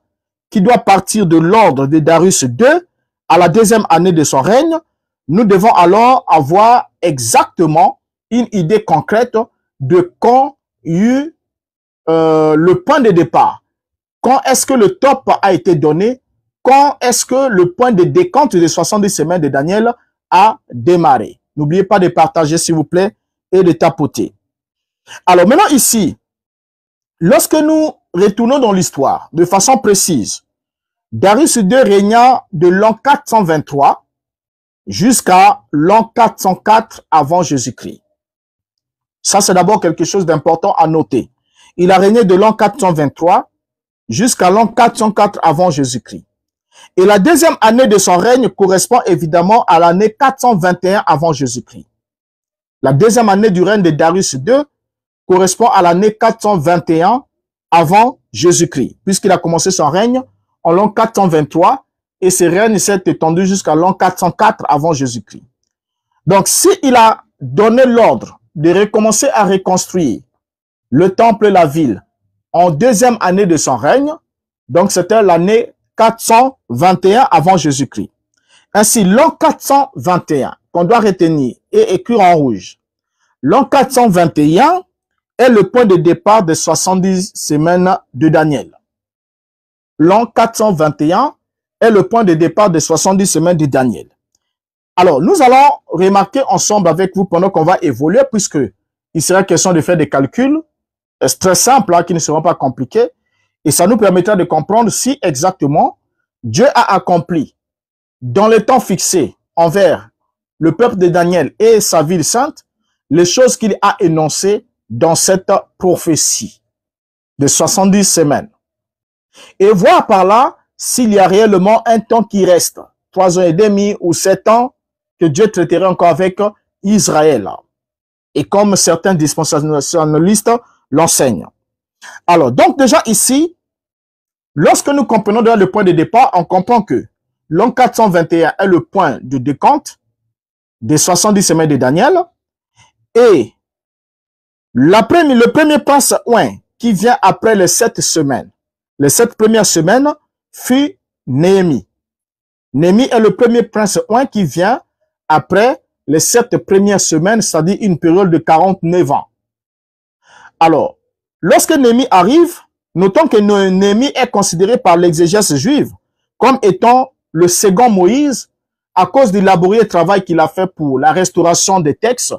qui doit partir de l'ordre de Darius II à la deuxième année de son règne, nous devons alors avoir exactement une idée concrète de quand il y eut le point de départ. Quand est-ce que le top a été donné? Quand est-ce que le point de décompte des 70 semaines de Daniel a démarré? N'oubliez pas de partager, s'il vous plaît, et de tapoter. Alors maintenant ici, lorsque nous retournons dans l'histoire de façon précise, Darius II régna de l'an 423 jusqu'à l'an 404 avant Jésus-Christ. Ça, c'est d'abord quelque chose d'important à noter. Il a régné de l'an 423 jusqu'à l'an 404 avant Jésus-Christ. Et la deuxième année de son règne correspond évidemment à l'année 421 avant Jésus-Christ. La deuxième année du règne de Darius II correspond à l'année 421 avant Jésus-Christ, puisqu'il a commencé son règne en l'an 423 et ce règne s'est étendu jusqu'à l'an 404 avant Jésus-Christ. Donc, s'il a donné l'ordre de recommencer à reconstruire le temple et la ville en deuxième année de son règne, donc c'était l'année 421 avant Jésus-Christ. Ainsi, l'an 421, qu'on doit retenir et écrire en rouge, l'an 421 est le point de départ des 70 semaines de Daniel. L'an 421 est le point de départ des 70 semaines de Daniel. Alors, nous allons remarquer ensemble avec vous pendant qu'on va évoluer, puisque il sera question de faire des calculs très simples, hein, qui ne seront pas compliqués, et ça nous permettra de comprendre si exactement Dieu a accompli dans le temps fixé envers le peuple de Daniel et sa ville sainte les choses qu'il a énoncées dans cette prophétie de 70 semaines. Et voir par là s'il y a réellement un temps qui reste, 3 ans et demi ou 7 ans, que Dieu traiterait encore avec Israël. Et comme certains dispensationalistes l'enseignent. Alors, donc déjà ici, lorsque nous comprenons déjà le point de départ, on comprend que l'an 421 est le point de décompte des 70 semaines de Daniel. Et le premier prince oint qui vient après les 7 semaines, les 7 premières semaines, fut Néhémie. Néhémie est le premier prince oint qui vient après les 7 premières semaines, c'est-à-dire une période de 49 ans. Alors, lorsque Néhémie arrive, notons que Néhémie est considéré par l'exégèse juive comme étant le second Moïse à cause du laborieux travail qu'il a fait pour la restauration des textes,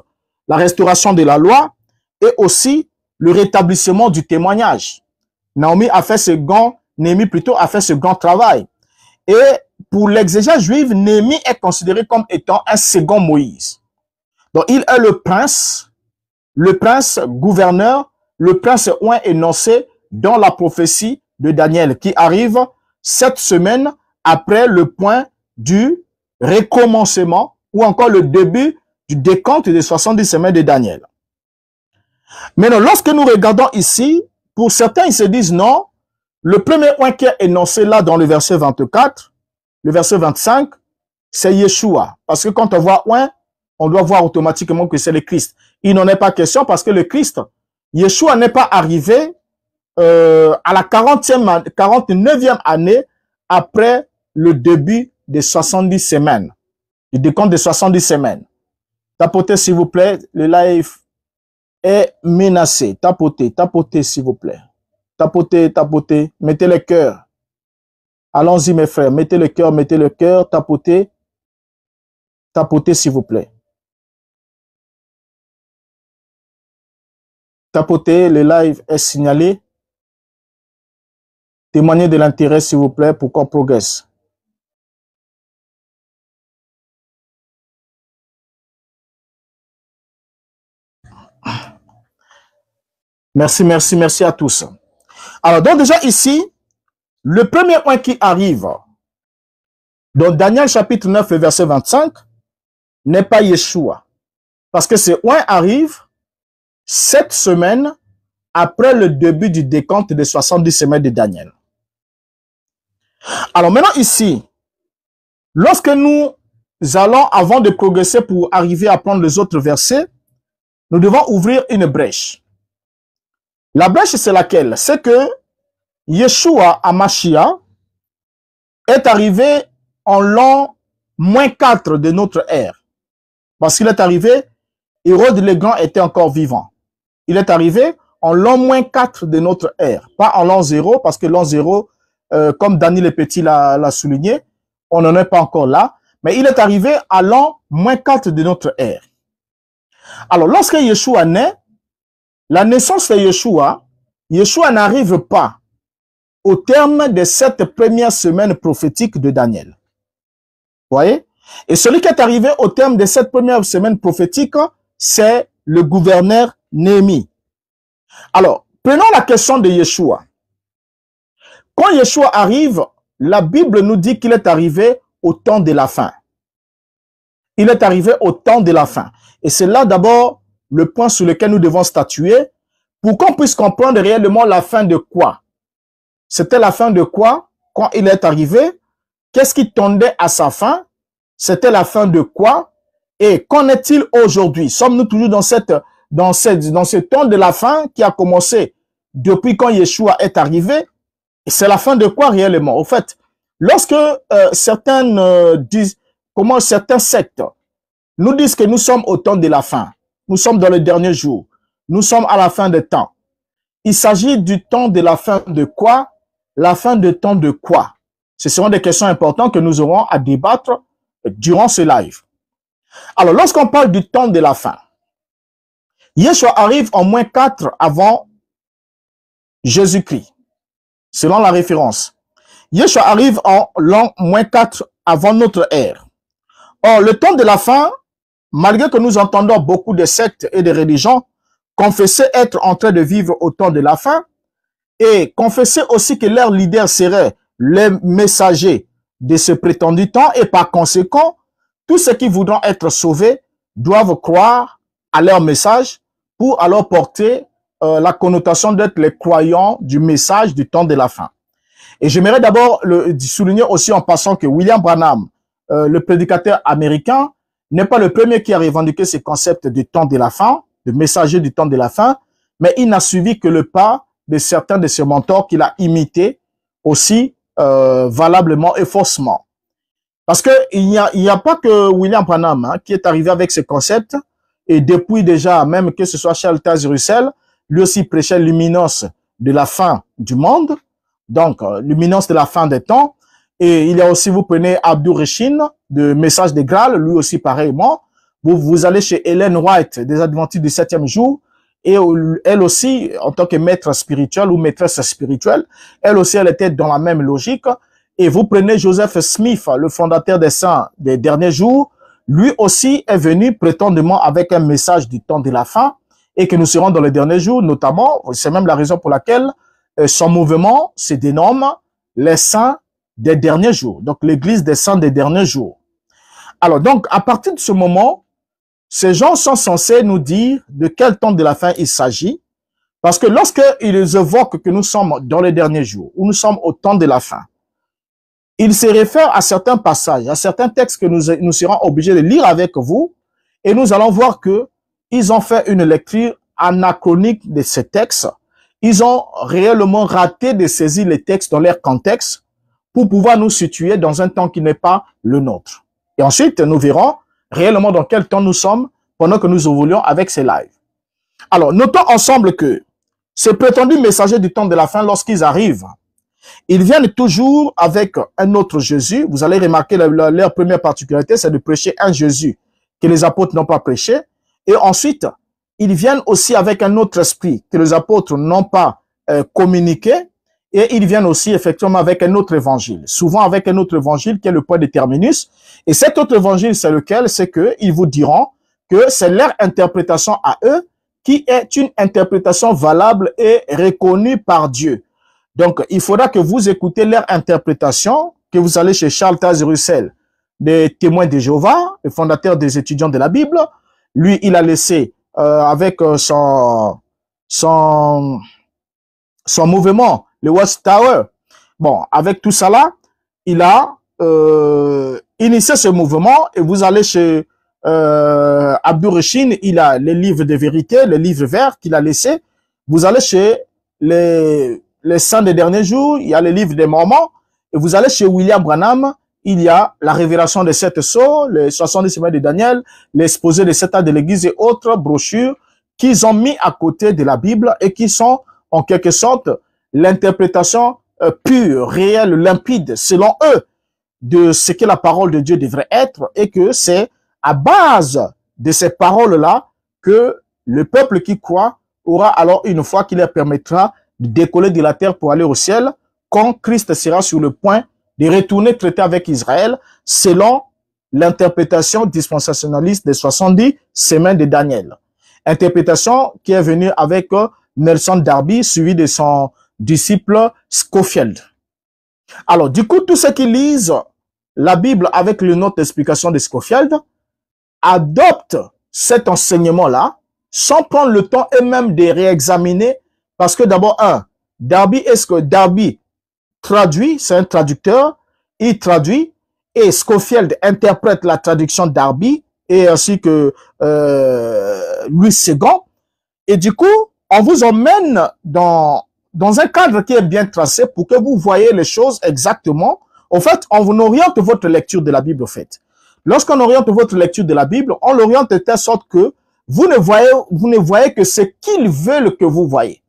la restauration de la loi et aussi le rétablissement du témoignage. Néhémie a fait ce grand travail. Et pour l'exégèse juive, Néhémie est considéré comme étant un second Moïse. Donc, il est le prince gouverneur, le prince oint énoncé dans la prophétie de Daniel qui arrive 7 semaines après le point du recommencement ou encore le début du décompte des 70 semaines de Daniel. Maintenant, lorsque nous regardons ici, pour certains, ils se disent non, le premier oint qui est énoncé là dans le verset 24, le verset 25, c'est Yeshua. Parce que quand on voit oint, on doit voir automatiquement que c'est le Christ. Il n'en est pas question parce que le Christ, Yeshua n'est pas arrivé à la 49e année après le début des 70 semaines. Du décompte des 70 semaines. Tapotez s'il vous plaît, le live est menacé. Tapotez s'il vous plaît. Tapotez, mettez le cœur. Allons-y mes frères, mettez le cœur, tapotez s'il vous plaît. Tapotez, le live est signalé. Témoignez de l'intérêt s'il vous plaît pour qu'on progresse. Merci à tous. Alors, donc déjà ici, le premier point qui arrive, dans Daniel chapitre 9, verset 25, n'est pas Yeshua. Parce que ce point arrive 7 semaines après le début du décompte des 70 semaines de Daniel. Alors maintenant ici, lorsque nous allons, avant de progresser pour arriver à prendre les autres versets, nous devons ouvrir une brèche. La brèche, c'est laquelle? C'est que Yeshua Hamashiach est arrivé en l'an -4 de notre ère. Parce qu'il est arrivé, Hérode le Grand était encore vivant. Il est arrivé en l'an -4 de notre ère. Pas en l'an 0, parce que l'an 0, comme Daniel le Petit l'a souligné, on n'en est pas encore là. Mais il est arrivé à l'an -4 de notre ère. Alors, lorsque Yeshua naît, la naissance de Yeshua, Yeshua n'arrive pas au terme de cette première semaine prophétique de Daniel. Vous voyez? Et celui qui est arrivé au terme de cette première semaine prophétique, c'est le gouverneur Néhémie. Alors, prenons la question de Yeshua. Quand Yeshua arrive, la Bible nous dit qu'il est arrivé au temps de la fin. Il est arrivé au temps de la fin. Et c'est là d'abord le point sur lequel nous devons statuer pour qu'on puisse comprendre réellement la fin de quoi. C'était la fin de quoi quand il est arrivé? Qu'est-ce qui tendait à sa fin? C'était la fin de quoi? Et qu'en est-il aujourd'hui? Sommes-nous toujours dans ce temps de la fin qui a commencé depuis quand Yeshua est arrivé? Et c'est la fin de quoi réellement? Au fait, lorsque certaines certains sectes nous disent que nous sommes au temps de la fin, nous sommes dans le dernier jour, nous sommes à la fin des temps. Il s'agit du temps de la fin de quoi? La fin de temps de quoi? Ce seront des questions importantes que nous aurons à débattre durant ce live. Alors, lorsqu'on parle du temps de la fin, Yeshua arrive en -4 avant Jésus-Christ, selon la référence. Yeshua arrive en l'an -4 avant notre ère. Or, le temps de la fin, malgré que nous entendons beaucoup de sectes et de religions confesser être en train de vivre au temps de la fin et confesser aussi que leurs leaders seraient les messagers de ce prétendu temps et par conséquent, tous ceux qui voudront être sauvés doivent croire à leur message pour alors porter la connotation d'être les croyants du message du temps de la fin. Et j'aimerais d'abord souligner aussi en passant que William Branham, le prédicateur américain, n'est pas le premier qui a revendiqué ce concept du temps de la fin, de messager du temps de la fin, mais il n'a suivi que le pas de certains de ses mentors qu'il a imités aussi valablement et faussement. Parce que il n'y a pas que William Branham qui est arrivé avec ce concept, et depuis déjà, même que ce soit Charles Taze Russell, lui aussi prêchait l'imminence de la fin du monde, donc l'imminence de la fin des temps. Et il y a aussi, vous prenez Abdou Reshin, de Message des Graal, lui aussi pareillement. Vous allez chez Ellen White, des Adventistes du 7e jour, et elle aussi, en tant que maître spirituel ou maîtresse spirituelle, elle aussi, elle était dans la même logique. Et vous prenez Joseph Smith, le fondateur des saints des derniers jours, lui aussi est venu prétendument avec un message du temps de la fin, et que nous serons dans les derniers jours, notamment, c'est même la raison pour laquelle son mouvement se dénomme les saints des derniers jours, donc l'église des saints des derniers jours. Alors donc, à partir de ce moment, ces gens sont censés nous dire de quel temps de la fin il s'agit, parce que lorsqu'ils évoquent que nous sommes dans les derniers jours, ou nous sommes au temps de la fin, ils se réfèrent à certains passages, à certains textes que nous serons obligés de lire avec vous, et nous allons voir que ils ont fait une lecture anachronique de ces textes. Ils ont réellement raté de saisir les textes dans leur contexte pour pouvoir nous situer dans un temps qui n'est pas le nôtre. Et ensuite, nous verrons réellement dans quel temps nous sommes pendant que nous évoluons avec ces lives. Alors, notons ensemble que ces prétendus messagers du temps de la fin, lorsqu'ils arrivent, ils viennent toujours avec un autre Jésus. Vous allez remarquer leur première particularité, c'est de prêcher un Jésus que les apôtres n'ont pas prêché. Et ensuite, ils viennent aussi avec un autre esprit que les apôtres n'ont pas communiqué. Et ils viennent aussi effectivement avec un autre évangile, souvent avec un autre évangile qui est le point de terminus. Et cet autre évangile, c'est lequel? C'est que ils vous diront que c'est leur interprétation à eux qui est une interprétation valable et reconnue par Dieu. Donc, il faudra que vous écoutez leur interprétation, que vous allez chez Charles Taze Russell, des témoins de Jéhovah, le fondateur des étudiants de la Bible. Lui, il a laissé avec son mouvement, le Watchtower. Bon, avec tout ça là, il a initié ce mouvement et vous allez chez Abdou Reshin, il a les livres de vérité, les livres verts qu'il a laissés. Vous allez chez les saints des derniers jours, il y a les livres des Mormons. Et vous allez chez William Branham, il y a la révélation des 7 sceaux, les 70 semaines de Daniel, l'exposé des 7 ans de l'église et autres brochures qu'ils ont mis à côté de la Bible et qui sont en quelque sorte l'interprétation pure, réelle, limpide, selon eux, de ce que la parole de Dieu devrait être, et que c'est à base de ces paroles-là que le peuple qui croit aura alors une foi qui leur permettra de décoller de la terre pour aller au ciel, quand Christ sera sur le point de retourner traiter avec Israël, selon l'interprétation dispensationaliste des 70 semaines de Daniel. Interprétation qui est venue avec Nelson Darby, suivi de son disciple Scofield. Alors, du coup, tous ceux qui lisent la Bible avec le note d'explication de Scofield adoptent cet enseignement-là sans prendre le temps eux-mêmes de réexaminer, parce que d'abord, Darby, est-ce que Darby traduit, c'est un traducteur, il traduit, et Scofield interprète la traduction Darby, et ainsi que Louis II, et du coup, on vous emmène dans un cadre qui est bien tracé pour que vous voyez les choses exactement. En fait, on vous oriente votre lecture de la Bible, en fait. Lorsqu'on oriente votre lecture de la Bible, on l'oriente de telle sorte que vous ne voyez que ce qu'ils veulent que vous voyez.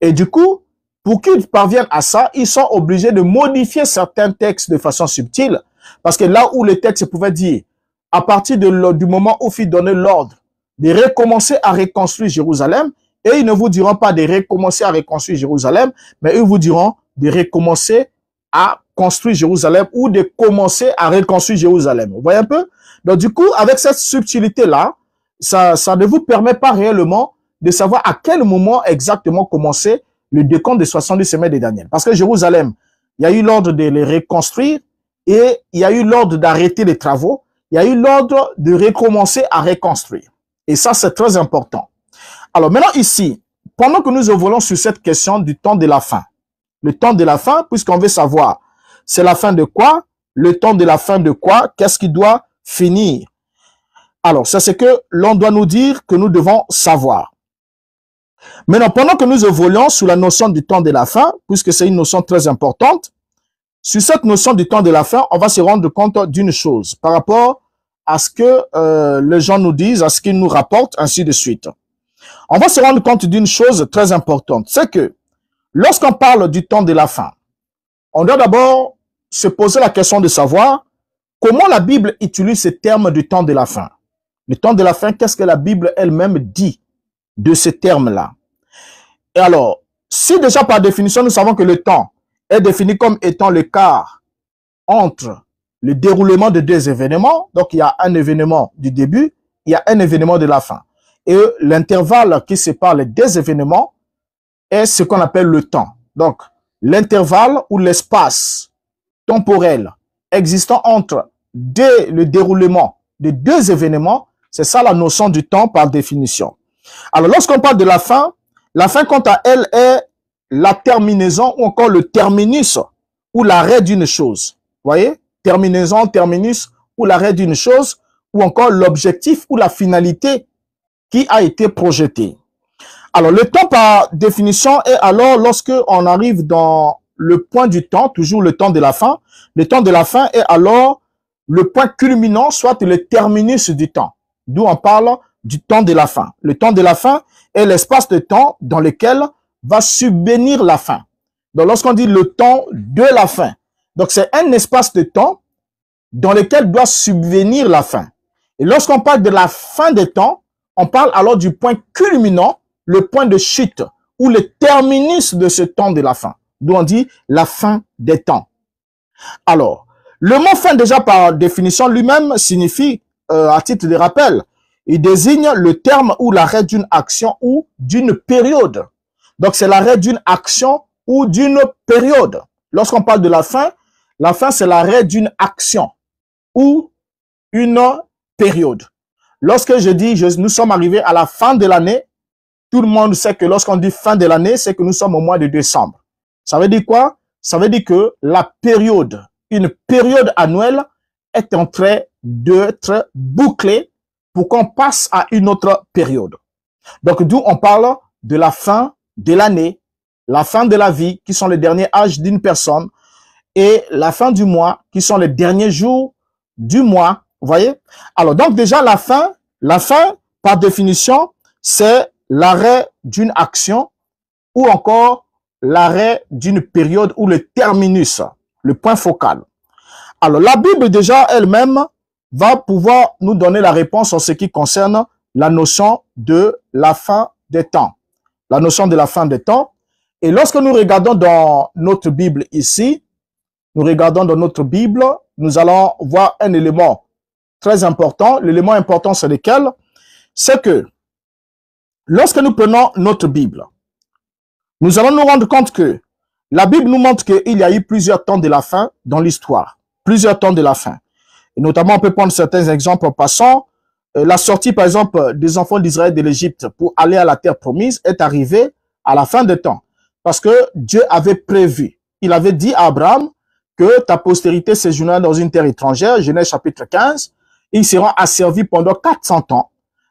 Et du coup, pour qu'ils parviennent à ça, ils sont obligés de modifier certains textes de façon subtile. Parce que là où les textes pouvaient dire, à partir du moment où il donnait l'ordre de recommencer à reconstruire Jérusalem, et ils ne vous diront pas de recommencer à reconstruire Jérusalem, mais ils vous diront de recommencer à construire Jérusalem ou de commencer à reconstruire Jérusalem. Vous voyez un peu? Donc du coup, avec cette subtilité-là, ça ne vous permet pas réellement de savoir à quel moment exactement commencer le décompte des 70 semaines de Daniel. Parce que Jérusalem, il y a eu l'ordre de les reconstruire et il y a eu l'ordre d'arrêter les travaux. Il y a eu l'ordre de recommencer à reconstruire. Et ça, c'est très important. Alors maintenant ici, pendant que nous évoluons sur cette question du temps de la fin, le temps de la fin, puisqu'on veut savoir, c'est la fin de quoi? Le temps de la fin de quoi? Qu'est-ce qui doit finir? Alors, c'est ce que l'on doit nous dire que nous devons savoir. Maintenant, pendant que nous évoluons sur la notion du temps de la fin, puisque c'est une notion très importante, sur cette notion du temps de la fin, on va se rendre compte d'une chose par rapport à ce que les gens nous disent, à ce qu'ils nous rapportent, ainsi de suite. On va se rendre compte d'une chose très importante, c'est que lorsqu'on parle du temps de la fin, on doit d'abord se poser la question de savoir comment la Bible utilise ce terme du temps de la fin. Le temps de la fin, qu'est-ce que la Bible elle-même dit de ce terme-là? Et alors, si déjà par définition, nous savons que le temps est défini comme étant l'écart entre le déroulement de deux événements, donc il y a un événement du début, il y a un événement de la fin. Et l'intervalle qui sépare les deux événements est ce qu'on appelle le temps. Donc, l'intervalle ou l'espace temporel existant entre le déroulement de deux événements, c'est ça la notion du temps par définition. Alors, lorsqu'on parle de la fin quant à elle est la terminaison ou encore le terminus ou l'arrêt d'une chose. Vous voyez? Terminaison, terminus ou l'arrêt d'une chose ou encore l'objectif ou la finalité qui a été projeté. Alors, le temps par définition est alors lorsque on arrive dans le point du temps, toujours le temps de la fin. Le temps de la fin est alors le point culminant, soit le terminus du temps. D'où on parle du temps de la fin. Le temps de la fin est l'espace de temps dans lequel va subvenir la fin. Donc, lorsqu'on dit le temps de la fin, donc c'est un espace de temps dans lequel doit subvenir la fin. Et lorsqu'on parle de la fin des temps, on parle alors du point culminant, le point de chute, ou le terminus de ce temps de la fin. D'où on dit la fin des temps. Alors, le mot fin déjà par définition lui-même signifie, à titre de rappel, il désigne le terme ou l'arrêt d'une action ou d'une période. Donc c'est l'arrêt d'une action ou d'une période. Lorsqu'on parle de la fin c'est l'arrêt d'une action ou une période. Lorsque je dis nous sommes arrivés à la fin de l'année, tout le monde sait que lorsqu'on dit fin de l'année, c'est que nous sommes au mois de décembre. Ça veut dire quoi? Ça veut dire que la période, une période annuelle est en train d'être bouclée pour qu'on passe à une autre période. Donc d'où on parle de la fin de l'année, la fin de la vie, qui sont les derniers âges d'une personne, et la fin du mois, qui sont les derniers jours du mois. Vous voyez? Alors donc déjà la fin, par définition, c'est l'arrêt d'une action ou encore l'arrêt d'une période ou le terminus, le point focal. Alors, la Bible déjà elle-même va pouvoir nous donner la réponse en ce qui concerne la notion de la fin des temps. La notion de la fin des temps. Et lorsque nous regardons dans notre Bible ici, nous regardons dans notre Bible, nous allons voir un élément très important. L'élément important, c'est lequel? C'est que lorsque nous prenons notre Bible, nous allons nous rendre compte que la Bible nous montre qu'il y a eu plusieurs temps de la fin dans l'histoire. Plusieurs temps de la fin. Et notamment, on peut prendre certains exemples en passant. La sortie, par exemple, des enfants d'Israël de l'Égypte pour aller à la terre promise est arrivée à la fin des temps. Parce que Dieu avait prévu. Il avait dit à Abraham que ta postérité séjournera dans une terre étrangère, Genèse chapitre 15. Ils seront asservis pendant 400 ans.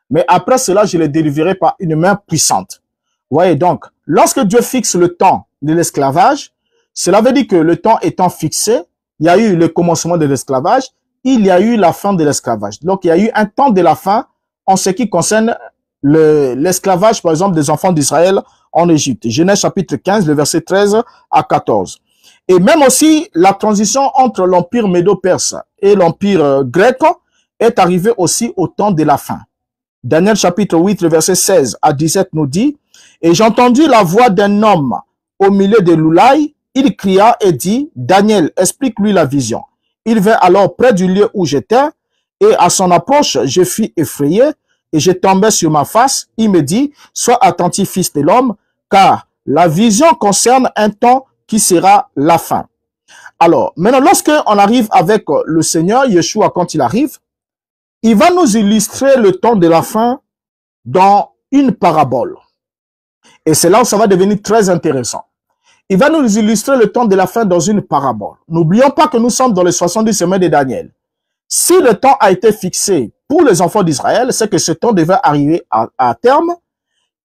Mais après cela, je les délivrerai par une main puissante. Vous voyez donc, lorsque Dieu fixe le temps de l'esclavage, cela veut dire que le temps étant fixé, il y a eu le commencement de l'esclavage, il y a eu la fin de l'esclavage. Donc, il y a eu un temps de la fin en ce qui concerne l'esclavage, par exemple, des enfants d'Israël en Égypte. Genèse chapitre 15, le verset 13 à 14. Et même aussi, la transition entre l'empire médo-perse et l'empire grec est arrivée aussi au temps de la fin. Daniel chapitre 8, le verset 16 à 17 nous dit, « Et j'ai entendu la voix d'un homme au milieu de l'oulaï. Il cria et dit, Daniel, explique-lui la vision. Il vint alors près du lieu où j'étais, et à son approche, je fus effrayé, et je tombai sur ma face. Il me dit, sois attentif, fils de l'homme, car la vision concerne un temps qui sera la fin. Alors, maintenant, lorsque on arrive avec le Seigneur, Yeshua, quand il arrive, il va nous illustrer le temps de la fin dans une parabole. Et c'est là où ça va devenir très intéressant. Il va nous illustrer le temps de la fin dans une parabole. N'oublions pas que nous sommes dans les 70 semaines de Daniel. Si le temps a été fixé pour les enfants d'Israël, c'est que ce temps devait arriver à terme.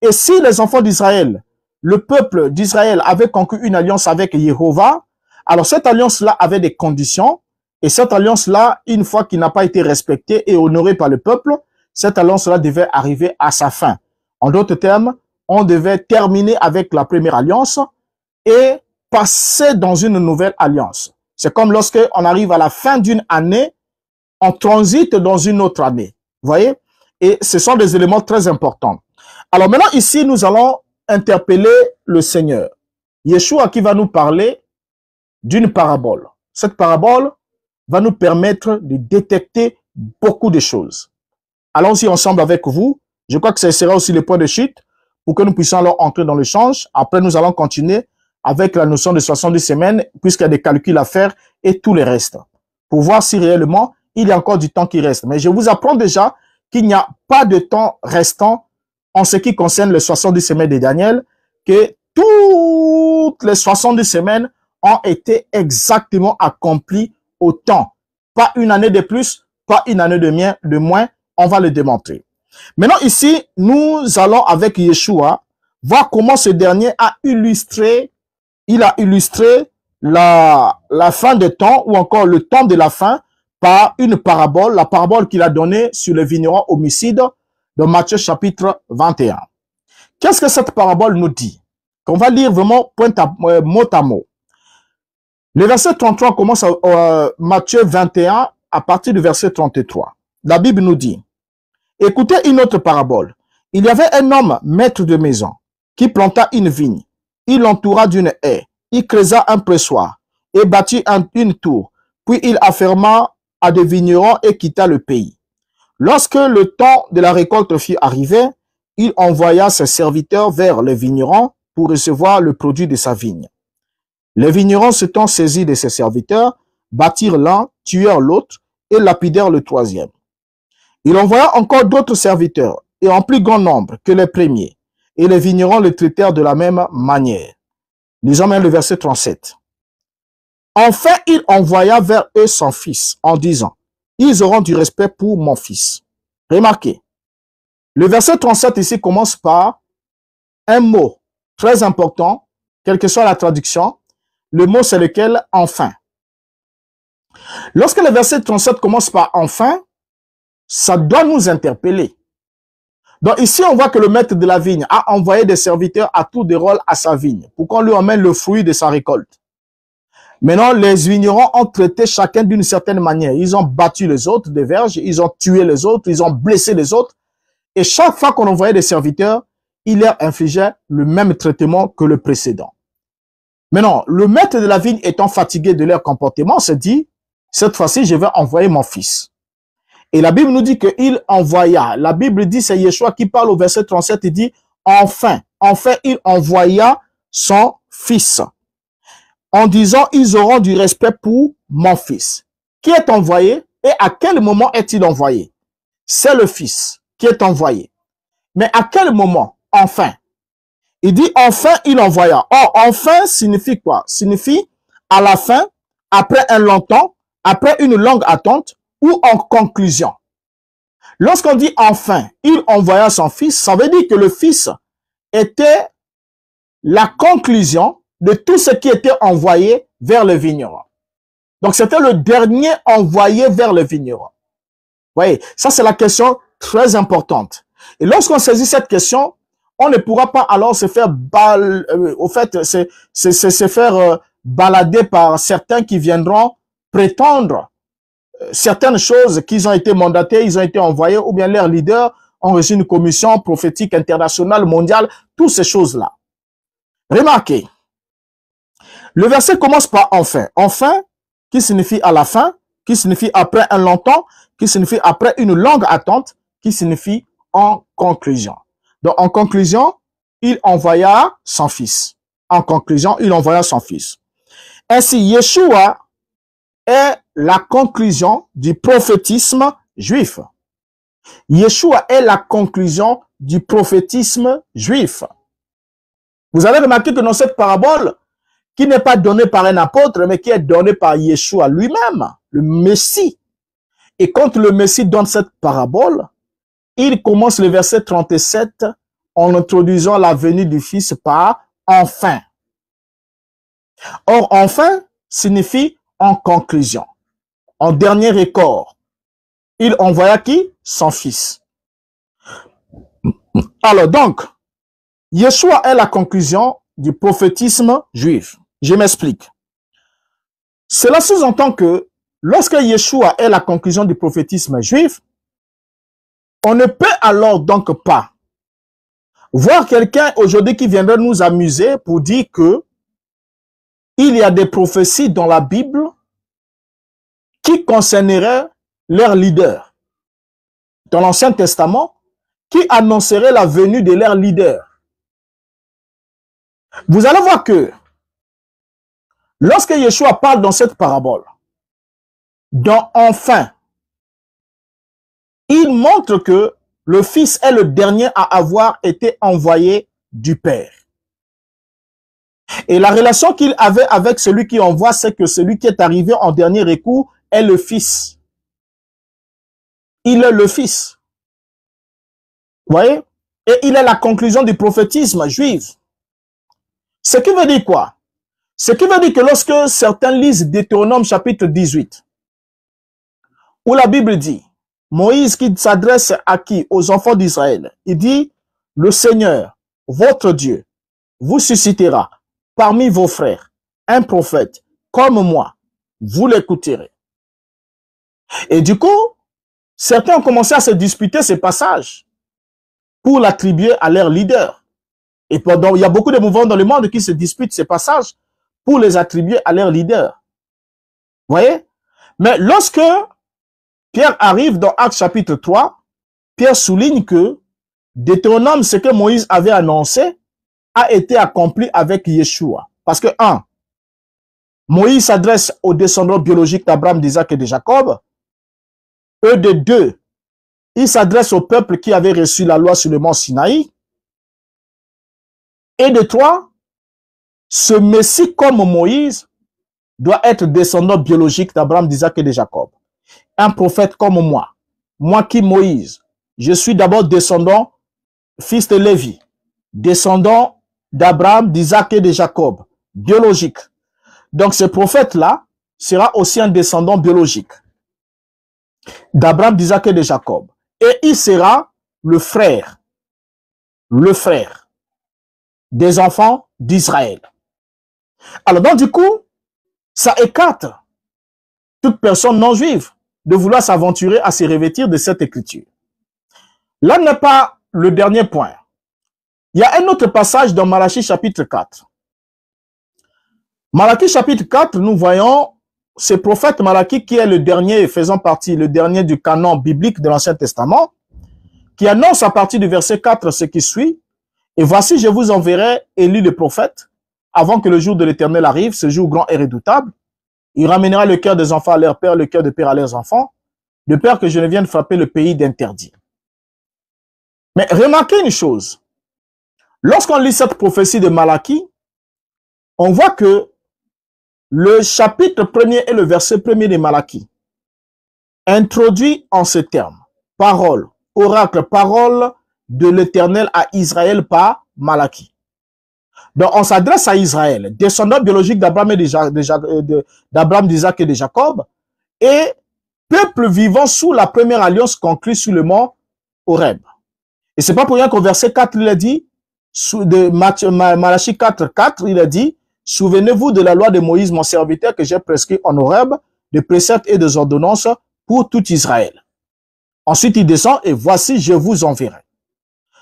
Et si les enfants d'Israël, le peuple d'Israël avait conclu une alliance avec Jéhovah, alors cette alliance-là avait des conditions. Et cette alliance-là, une fois qu'il n'a pas été respectée et honorée par le peuple, cette alliance-là devait arriver à sa fin. En d'autres termes, on devait terminer avec la première alliance et passer dans une nouvelle alliance. C'est comme lorsque on arrive à la fin d'une année, on transite dans une autre année. Vous voyez? Et ce sont des éléments très importants. Alors maintenant, ici, nous allons interpeller le Seigneur. Yeshua qui va nous parler d'une parabole. Cette parabole va nous permettre de détecter beaucoup de choses. Allons-y ensemble avec vous. Je crois que ce sera aussi le point de chute pour que nous puissions alors entrer dans l'échange. Après, nous allons continuer avec la notion de 70 semaines, puisqu'il y a des calculs à faire et tout le reste, pour voir si réellement il y a encore du temps qui reste. Mais je vous apprends déjà qu'il n'y a pas de temps restant en ce qui concerne les 70 semaines de Daniel, que toutes les 70 semaines ont été exactement accomplies au temps. Pas une année de plus, pas une année de moins, on va le démontrer. Maintenant ici, nous allons avec Yeshua voir comment ce dernier a illustré, la fin des temps ou encore le temps de la fin par une parabole, la parabole qu'il a donnée sur le vigneron homicide de Matthieu chapitre 21. Qu'est-ce que cette parabole nous dit? Qu'on va lire vraiment mot à mot. Le verset 33 commence à Matthieu 21 à partir du verset 33. La Bible nous dit, écoutez une autre parabole. Il y avait un homme, maître de maison, qui planta une vigne. Il l'entoura d'une haie. Il creusa un pressoir et bâtit une tour. Puis il afferma à des vignerons et quitta le pays. Lorsque le temps de la récolte fut arrivé, il envoya ses serviteurs vers les vignerons pour recevoir le produit de sa vigne. Les vignerons s'étant saisis de ses serviteurs, battirent l'un, tuèrent l'autre et lapidèrent le troisième. Il envoya encore d'autres serviteurs, et en plus grand nombre que les premiers, et les vignerons le traitèrent de la même manière. Lisons même le verset 37. Enfin, il envoya vers eux son fils, en disant, ils auront du respect pour mon fils. Remarquez, le verset 37 ici commence par un mot très important, quelle que soit la traduction. Le mot c'est lequel? Enfin. Lorsque le verset 37 commence par enfin, ça doit nous interpeller. Donc ici, on voit que le maître de la vigne a envoyé des serviteurs à tour de rôle à sa vigne pour qu'on lui emmène le fruit de sa récolte. Maintenant, les vignerons ont traité chacun d'une certaine manière. Ils ont battu les autres des verges, ils ont tué les autres, ils ont blessé les autres. Et chaque fois qu'on envoyait des serviteurs, il leur infligeait le même traitement que le précédent. Maintenant, le maître de la vigne étant fatigué de leur comportement, se dit, cette fois-ci, je vais envoyer mon fils. Et la Bible nous dit qu'il envoya. La Bible dit, c'est Yeshua qui parle au verset 37, il dit, enfin, il envoya son fils. En disant, ils auront du respect pour mon fils. Qui est envoyé et à quel moment est-il envoyé? C'est le fils qui est envoyé. Mais à quel moment? Enfin. Il dit, enfin, il envoya. Or, enfin signifie quoi? Signifie à la fin, après un long temps, après une longue attente, ou en conclusion. Lorsqu'on dit enfin, il envoya son fils, ça veut dire que le fils était la conclusion de tout ce qui était envoyé vers le vigneron. Donc, c'était le dernier envoyé vers le vigneron. Vous voyez, ça c'est la question très importante. Et lorsqu'on saisit cette question, on ne pourra pas alors se faire balader par certains qui viendront prétendre certaines choses qu'ils ont été mandatés, ils ont été envoyés, ou bien leurs leaders ont reçu une commission prophétique internationale, mondiale, toutes ces choses-là. Remarquez, le verset commence par enfin. Enfin, qui signifie à la fin, qui signifie après un long temps, qui signifie après une longue attente, qui signifie en conclusion. Donc, en conclusion, il envoya son fils. En conclusion, il envoya son fils. Ainsi, Yeshua est la conclusion du prophétisme juif. Yeshua est la conclusion du prophétisme juif. Vous avez remarqué que dans cette parabole, qui n'est pas donnée par un apôtre, mais qui est donnée par Yeshua lui-même, le Messie. Et quand le Messie donne cette parabole, il commence le verset 37 en introduisant la venue du Fils par « enfin ». Or, « enfin » signifie « en conclusion ». En dernier record, il envoya qui? Son fils. Alors donc, Yeshua est la conclusion du prophétisme juif. Je m'explique. Cela sous-entend que lorsque Yeshua est la conclusion du prophétisme juif, on ne peut alors donc pas voir quelqu'un aujourd'hui qui viendrait nous amuser pour dire que il y a des prophéties dans la Bible qui concerneraient leurs leaders. Dans l'Ancien Testament, qui annoncerait la venue de leurs leaders. Vous allez voir que lorsque Yeshua parle dans cette parabole, dans enfin, il montre que le Fils est le dernier à avoir été envoyé du Père. Et la relation qu'il avait avec celui qui envoie, c'est que celui qui est arrivé en dernier recours est le Fils. Il est le Fils. Vous voyez? Et il est la conclusion du prophétisme juif. Ce qui veut dire quoi? Ce qui veut dire que lorsque certains lisent Deutéronome chapitre 18, où la Bible dit, Moïse qui s'adresse à qui? Aux enfants d'Israël. Il dit, le Seigneur, votre Dieu, vous suscitera parmi vos frères un prophète comme moi. Vous l'écouterez. Et du coup, certains ont commencé à se disputer ces passages pour l'attribuer à leur leader. Et pendant, il y a beaucoup de mouvements dans le monde qui se disputent ces passages pour les attribuer à leur leader. Vous voyez? Mais lorsque Pierre arrive dans Actes chapitre 3, Pierre souligne que Deutéronome, ce que Moïse avait annoncé, a été accompli avec Yeshua. Parce que, Moïse s'adresse aux descendants biologiques d'Abraham, d'Isaac et de Jacob. Eux de deux, il s'adresse au peuple qui avait reçu la loi sur le mont Sinaï. Et de trois, ce Messie comme Moïse doit être descendant biologique d'Abraham, d'Isaac et de Jacob. Un prophète comme moi. Moi qui Moïse, je suis d'abord descendant, fils de Lévi, descendant d'Abraham, d'Isaac et de Jacob, biologique. Donc ce prophète-là sera aussi un descendant biologique d'Abraham, d'Isaac et de Jacob. Et il sera le frère le frère des enfants d'Israël. Alors donc du coup, ça écarte toute personne non juive de vouloir s'aventurer à se revêtir de cette écriture. Là n'est pas le dernier point. Il y a un autre passage dans Malachie chapitre 4. Malachie chapitre 4, nous voyons ce prophète Malachie qui est le dernier, faisant partie, le dernier du canon biblique de l'Ancien Testament, qui annonce à partir du verset 4 ce qui suit. Et voici, je vous enverrai Élie le prophète, avant que le jour de l'Éternel arrive, ce jour grand et redoutable. Il ramènera le cœur des enfants à leur père, le cœur des pères à leurs enfants, de peur que je ne vienne frapper le pays d'interdit. Mais remarquez une chose. Lorsqu'on lit cette prophétie de Malachie, on voit que le chapitre 1er et le verset 1er de Malachie introduit en ces termes, parole, oracle, parole de l'Éternel à Israël par Malachie. Donc on s'adresse à Israël, descendant biologique d'Abraham, d'Isaac et de Jacob, et peuple vivant sous la première alliance conclue sur le mont Horeb. Et c'est pas pour rien qu'au verset 4, il a dit, de Malachie 4, 4, il a dit, souvenez-vous de la loi de Moïse, mon serviteur, que j'ai prescrit en Horeb, de préceptes et des ordonnances pour tout Israël. Ensuite, il descend et voici, je vous enverrai.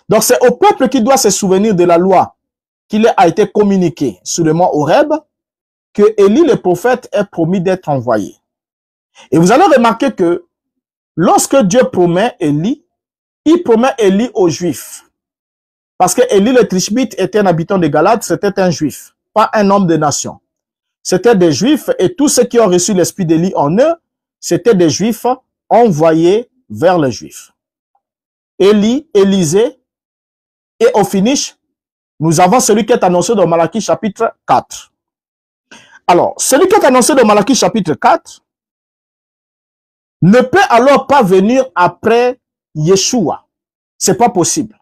Donc, c'est au peuple qui doit se souvenir de la loi qui a été communiquée sur le mont Horeb que Élie le prophète est promis d'être envoyé. Et vous allez remarquer que lorsque Dieu promet Élie, il promet Élie aux Juifs. Parce que Élie le Tishbite était un habitant de Galate, c'était un Juif, pas un homme de nation. C'était des Juifs et tous ceux qui ont reçu l'esprit d'Élie en eux, c'était des Juifs envoyés vers les Juifs. Élie, Élisée, et au finish, nous avons celui qui est annoncé dans Malachie chapitre 4. Alors, celui qui est annoncé dans Malachie chapitre 4 ne peut alors pas venir après Yeshua. C'est pas possible.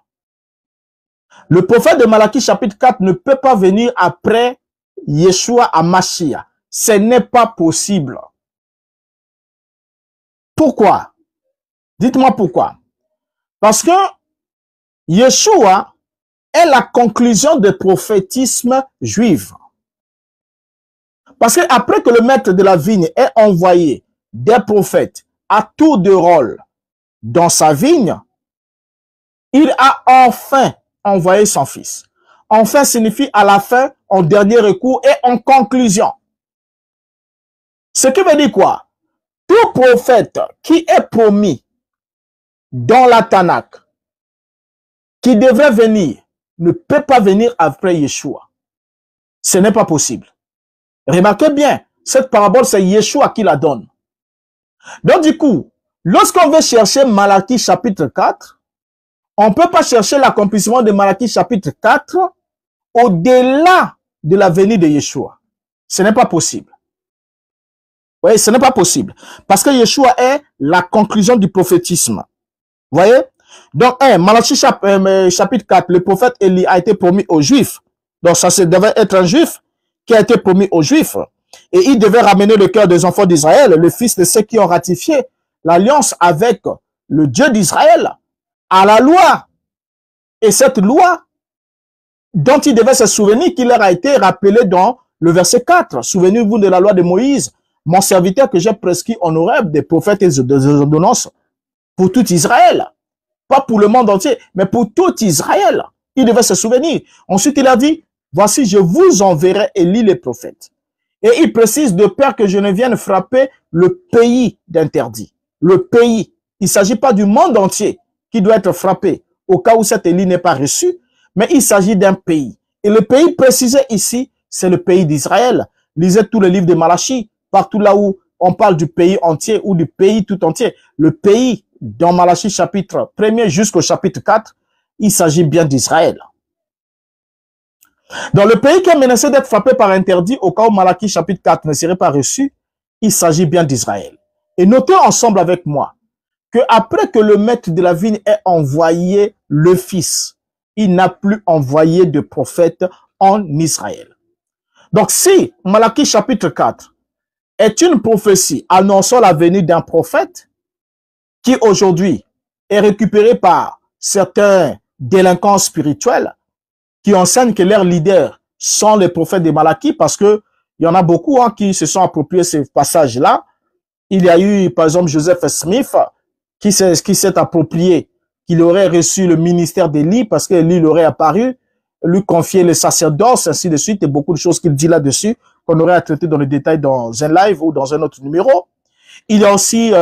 Le prophète de Malachie chapitre 4 ne peut pas venir après Yeshua à Mashiach. Ce n'est pas possible. Pourquoi? Dites-moi pourquoi. Parce que Yeshua est la conclusion du prophétisme juif. Parce que après que le maître de la vigne ait envoyé des prophètes à tour de rôle dans sa vigne, il a enfin envoyé son fils. Enfin signifie à la fin, en dernier recours et en conclusion. Ce qui veut dire quoi? Tout prophète qui est promis dans la Tanakh, qui devrait venir, ne peut pas venir après Yeshua. Ce n'est pas possible. Remarquez bien, cette parabole, c'est Yeshua qui la donne. Donc du coup, lorsqu'on veut chercher Malachie chapitre 4, on ne peut pas chercher l'accomplissement de Malachie chapitre 4 au-delà de la venue de Yeshua. Ce n'est pas possible. Oui, ce n'est pas possible. Parce que Yeshua est la conclusion du prophétisme. Vous voyez? Donc, Malachie chapitre 4, le prophète Élie a été promis aux Juifs. Donc, ça devait être un Juif qui a été promis aux Juifs. Et il devait ramener le cœur des enfants d'Israël, le fils de ceux qui ont ratifié l'alliance avec le Dieu d'Israël, à la loi. Et cette loi, dont il devait se souvenir, qui leur a été rappelée dans le verset 4. Souvenez-vous de la loi de Moïse, mon serviteur que j'ai prescrit en Horeb, des prophètes et des ordonnances pour tout Israël. Pas pour le monde entier, mais pour tout Israël. Il devait se souvenir. Ensuite, il a dit, voici, je vous enverrai Élie le prophète. Et il précise de peur que je ne vienne frapper le pays d'interdit. Le pays. Il ne s'agit pas du monde entier qui doit être frappé au cas où cet Élie n'est pas reçu, mais il s'agit d'un pays. Et le pays précisé ici, c'est le pays d'Israël. Lisez tous les livres de Malachie, partout là où on parle du pays entier ou du pays tout entier. Le pays, dans Malachie chapitre 1er jusqu'au chapitre 4, il s'agit bien d'Israël. Dans le pays qui est menacé d'être frappé par interdit, au cas où Malachie chapitre 4 ne serait pas reçu, il s'agit bien d'Israël. Et notez ensemble avec moi que après que le maître de la vigne ait envoyé le fils, il n'a plus envoyé de prophète en Israël. Donc si Malachie chapitre 4 est une prophétie annonçant la venue d'un prophète qui aujourd'hui est récupéré par certains délinquants spirituels qui enseignent que leurs leaders sont les prophètes de Malachie, parce que il y en a beaucoup qui se sont appropriés ces passages-là. Il y a eu, par exemple, Joseph Smith qui s'est approprié qu'il aurait reçu le ministère d'Élie parce qu'Élie aurait apparu, lui confier le sacerdoce, ainsi de suite, et beaucoup de choses qu'il dit là-dessus qu'on aurait à traiter dans le détail dans un live ou dans un autre numéro. Il y a aussi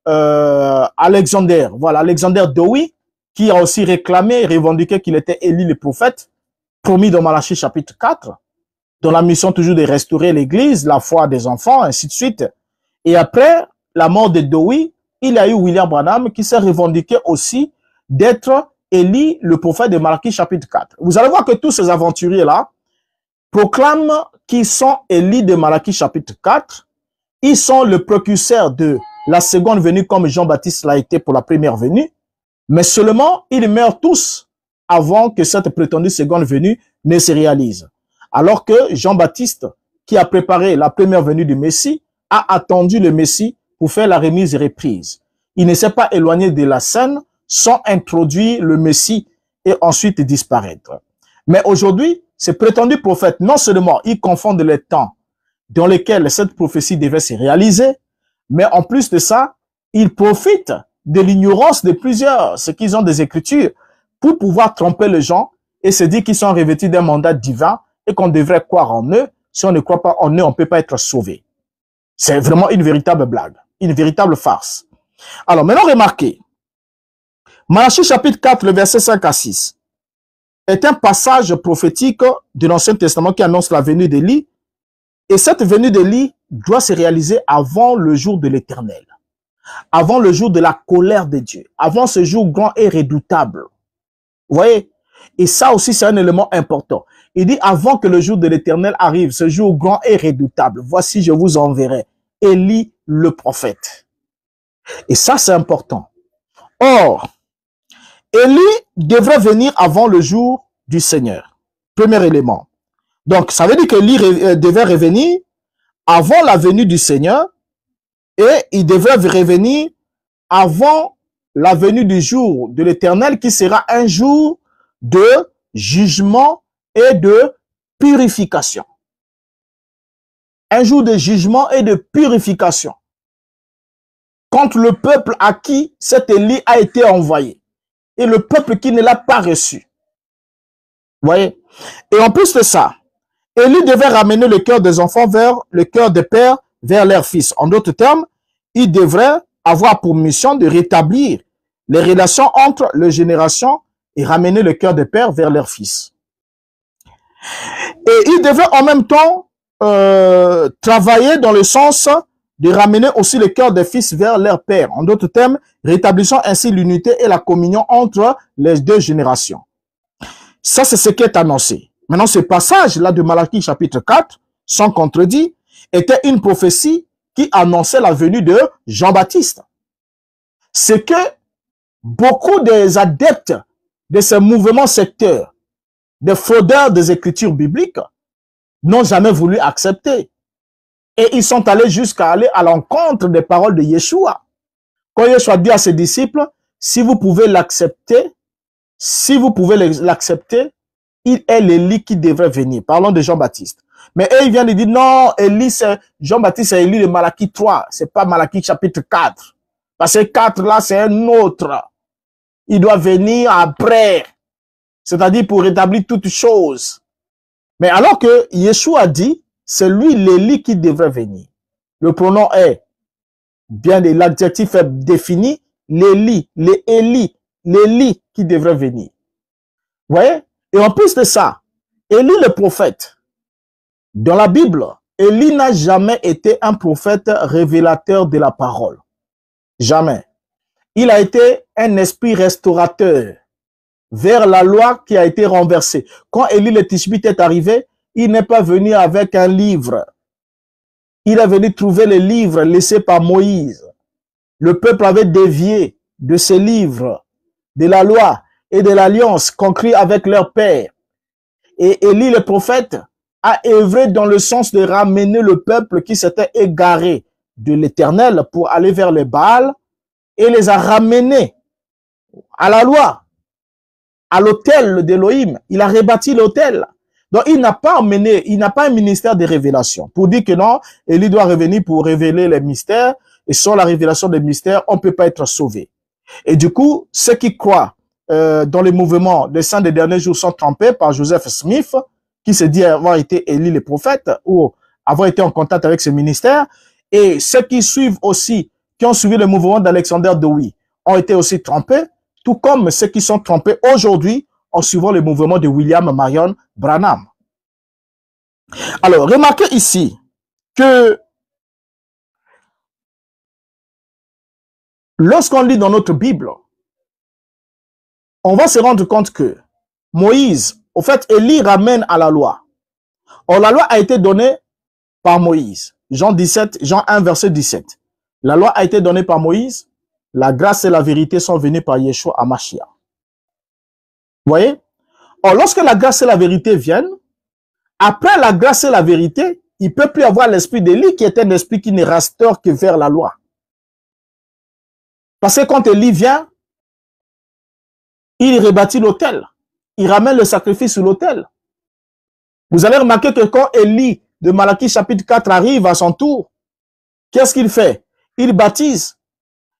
Alexander, voilà, Alexander Dowie, qui a aussi réclamé et revendiqué qu'il était Élie le prophète, promis dans Malachie chapitre 4, dans la mission toujours de restaurer l'église, la foi des enfants, ainsi de suite. Et après la mort de Dowie, il y a eu William Branham qui s'est revendiqué aussi d'être Élie, le prophète de Malachie chapitre 4. Vous allez voir que tous ces aventuriers-là proclament qu'ils sont Élie de Malachie chapitre 4. Ils sont le précurseur de la seconde venue comme Jean-Baptiste l'a été pour la première venue. Mais seulement, ils meurent tous avant que cette prétendue seconde venue ne se réalise. Alors que Jean-Baptiste, qui a préparé la première venue du Messie, a attendu le Messie pour faire la remise et reprise. Il ne s'est pas éloigné de la scène sans introduire le Messie et ensuite disparaître. Mais aujourd'hui, ces prétendus prophètes, non seulement ils confondent les temps dans lesquels cette prophétie devait se réaliser, mais en plus de ça, ils profitent de l'ignorance de plusieurs, ceux qui ont des écritures, pour pouvoir tromper les gens et se dire qu'ils sont revêtus d'un mandat divin et qu'on devrait croire en eux. Si on ne croit pas en eux, on ne peut pas être sauvé. C'est vraiment une véritable blague, une véritable farce. Alors maintenant, remarquez, Malachie chapitre 4, le verset 5 à 6, est un passage prophétique de l'Ancien Testament qui annonce la venue d'Élie. Et cette venue d'Élie doit se réaliser avant le jour de l'Éternel, avant le jour de la colère de Dieu, avant ce jour grand et redoutable. Vous voyez? Et ça aussi, c'est un élément important. Il dit, avant que le jour de l'Éternel arrive, ce jour grand et redoutable, voici, je vous enverrai Élie le prophète. Et ça, c'est important. Or, Élie devrait venir avant le jour du Seigneur. Premier élément. Donc, ça veut dire qu'Élie devait revenir avant la venue du Seigneur et il devrait revenir avant la venue du jour de l'Éternel qui sera un jour de jugement et de purification. Un jour de jugement et de purification contre le peuple à qui cet Élie a été envoyé et le peuple qui ne l'a pas reçu. Vous voyez? Et en plus de ça, Élie devait ramener le cœur des enfants vers le cœur des pères, vers leurs fils. En d'autres termes, il devrait avoir pour mission de rétablir les relations entre les générations et ramener le cœur des pères vers leurs fils. Et il devait en même temps travailler dans le sens de ramener aussi le cœur des fils vers leur père. En d'autres termes, rétablissant ainsi l'unité et la communion entre les deux générations. Ça, c'est ce qui est annoncé. Maintenant, ce passage-là de Malachie chapitre 4, sans contredit, était une prophétie qui annonçait la venue de Jean-Baptiste. C'est que beaucoup des adeptes de ce mouvement secteur, des fraudeurs des écritures bibliques, n'ont jamais voulu accepter. Et ils sont allés jusqu'à aller à l'encontre des paroles de Yeshua. Quand Yeshua dit à ses disciples, si vous pouvez l'accepter, il est l'Élie qui devrait venir. Parlons de Jean-Baptiste. Mais eux, ils viennent de dire, non, Élie, c'est Jean-Baptiste, c'est Élie de Malachie 3. C'est pas Malachie chapitre 4. Parce que 4, là, c'est un autre. Il doit venir après. C'est-à-dire pour rétablir toutes choses. Mais alors que Yeshua dit, c'est lui l'Élie qui devrait venir. Le pronom est, bien l'adjectif est défini, l'Élie, l'Élie qui devrait venir. Vous voyez? Et en plus de ça, Élie le prophète, dans la Bible, Élie n'a jamais été un prophète révélateur de la parole. Jamais. Il a été un esprit restaurateur vers la loi qui a été renversée. Quand Élie le Tishbite est arrivé, il n'est pas venu avec un livre. Il est venu trouver les livres laissés par Moïse. Le peuple avait dévié de ces livres, de la loi et de l'alliance conclue avec leur père. Et Élie le prophète a œuvré dans le sens de ramener le peuple qui s'était égaré de l'Éternel pour aller vers les Baals et les a ramenés à la loi, à l'autel d'Élohim. Il a rebâti l'autel. Donc, il n'a pas un ministère de révélation pour dire que non, Élie doit revenir pour révéler les mystères. Et sans la révélation des mystères, on ne peut pas être sauvé. Et du coup, ceux qui croient dans les mouvements des saints des derniers jours sont trompés par Joseph Smith, qui se dit avoir été Élie le prophète ou avoir été en contact avec ce ministère. Et ceux qui suivent aussi, qui ont suivi le mouvement d'Alexander Dowie, ont été aussi trompés, tout comme ceux qui sont trompés aujourd'hui en suivant le mouvement de William Marion Branham. Alors, remarquez ici que lorsqu'on lit dans notre Bible, on va se rendre compte que Moïse, au fait, Élie ramène à la loi. Or, la loi a été donnée par Moïse. Jean 1, verset 17. La loi a été donnée par Moïse. La grâce et la vérité sont venues par Yeshua HaMashiach. Vous voyez? Or, lorsque la grâce et la vérité viennent, après la grâce et la vérité, il ne peut plus avoir l'esprit d'Élie qui est un esprit qui ne restaure que vers la loi. Parce que quand Élie vient, il rebâtit l'autel. Il ramène le sacrifice sur l'autel. Vous allez remarquer que quand Élie de Malachie chapitre 4 arrive à son tour, qu'est-ce qu'il fait? Il baptise.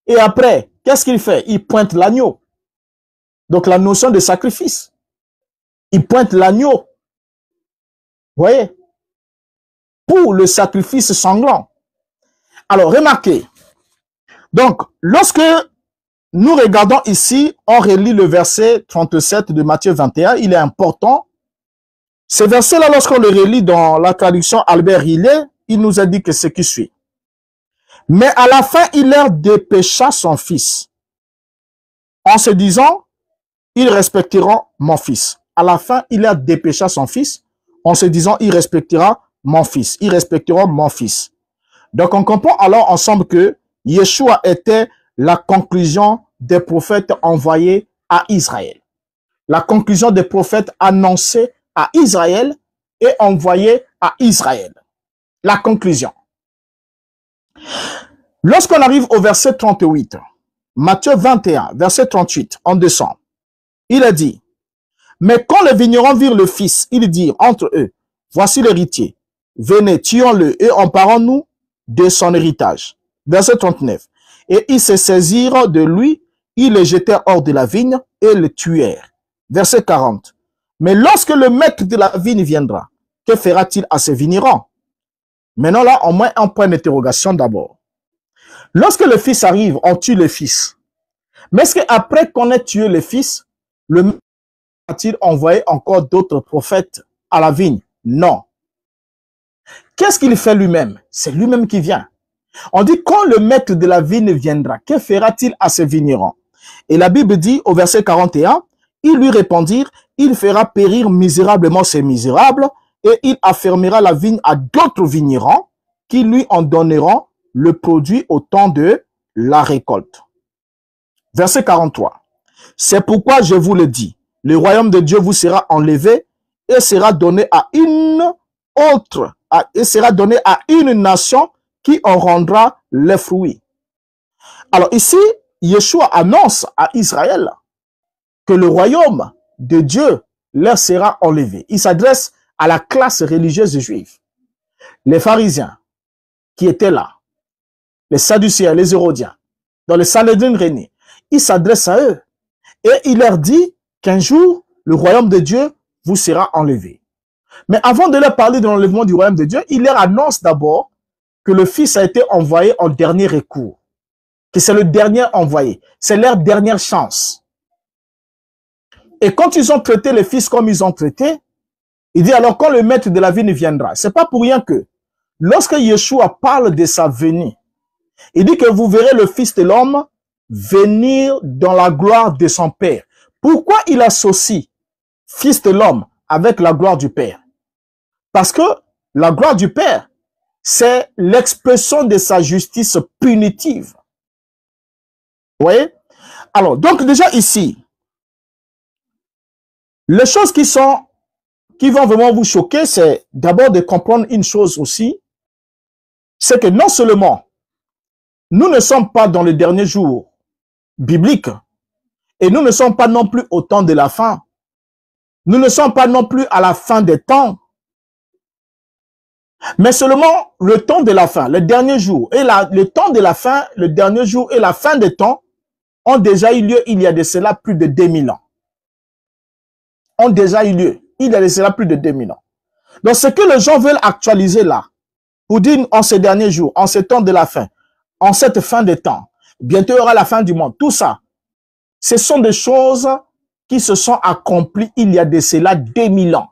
Et après, qu'est-ce qu'il fait? Il pointe l'agneau. Donc la notion de sacrifice. Il pointe l'agneau. Vous voyez? Pour le sacrifice sanglant. Alors, remarquez. Donc, lorsque nous regardons ici, on relit le verset 37 de Matthieu 21, il est important. Ce verset-là, lorsqu'on le relit dans la traduction Albert Hillet, il nous a dit que ce qui suit. Mais à la fin, il leur dépêcha son fils, en se disant, ils respecteront mon fils. À la fin, il leur dépêcha son fils, en se disant, il respectera mon fils. Ils respecteront mon fils. Donc, on comprend alors ensemble que Yeshua était la conclusion des prophètes envoyés à Israël. La conclusion des prophètes annoncés à Israël et envoyés à Israël. La conclusion. Lorsqu'on arrive au verset 38, Matthieu 21, verset 38, en descend, il a dit, mais quand les vignerons virent le fils, ils dirent entre eux, voici l'héritier, venez, tuons-le et emparons-nous de son héritage. Verset 39. Et ils se saisirent de lui, ils le jetèrent hors de la vigne et le tuèrent. Verset 40. Mais lorsque le maître de la vigne viendra, que fera-t-il à ces vignerons? Maintenant là, au moins un point d'interrogation d'abord. Lorsque le fils arrive, on tue le fils. Mais est-ce qu'après qu'on ait tué le fils, le maître a-t-il envoyé encore d'autres prophètes à la vigne? Non. Qu'est-ce qu'il fait lui-même? C'est lui-même qui vient. On dit, quand le maître de la vigne viendra, que fera-t-il à ces vignerons? Et la Bible dit au verset 41, ils lui répondirent, il fera périr misérablement ces misérables et il affermera la vigne à d'autres vignerons qui lui en donneront le produit au temps de la récolte. Verset 43. C'est pourquoi je vous le dis, le royaume de Dieu vous sera enlevé et sera donné à une autre, et sera donné à une nation qui en rendra les fruits. Alors ici, Yeshua annonce à Israël que le royaume de Dieu leur sera enlevé. Il s'adresse à la classe religieuse juive. Les pharisiens qui étaient là, les sadducéens, les hérodiens, dans le Sanhédrin réuni, il s'adresse à eux et il leur dit qu'un jour, le royaume de Dieu vous sera enlevé. Mais avant de leur parler de l'enlèvement du royaume de Dieu, il leur annonce d'abord que le Fils a été envoyé en dernier recours, que c'est le dernier envoyé, c'est leur dernière chance. Et quand ils ont traité le Fils comme ils ont traité, il dit alors quand le maître de la vigne viendra, c'est pas pour rien que lorsque Yeshua parle de sa venue, il dit que vous verrez le Fils de l'homme venir dans la gloire de son Père. Pourquoi il associe Fils de l'homme avec la gloire du Père? Parce que la gloire du Père, c'est l'expression de sa justice punitive. Vous voyez? Alors, donc déjà ici, les choses qui vont vraiment vous choquer, c'est d'abord de comprendre une chose aussi, c'est que non seulement nous ne sommes pas dans les derniers jours bibliques, Et nous ne sommes pas non plus au temps de la fin. Nous ne sommes pas non plus à la fin des temps. Mais seulement le temps de la fin, le dernier jour, et le temps de la fin, le dernier jour et la fin des temps ont déjà eu lieu il y a de cela plus de 2000 ans. Ont déjà eu lieu il y a de cela plus de 2000 ans. Donc ce que les gens veulent actualiser là, pour dire en ces derniers jours, en ces temps de la fin, en cette fin des temps, bientôt il y aura la fin du monde, tout ça, ce sont des choses qui se sont accomplies il y a de cela 2000 ans.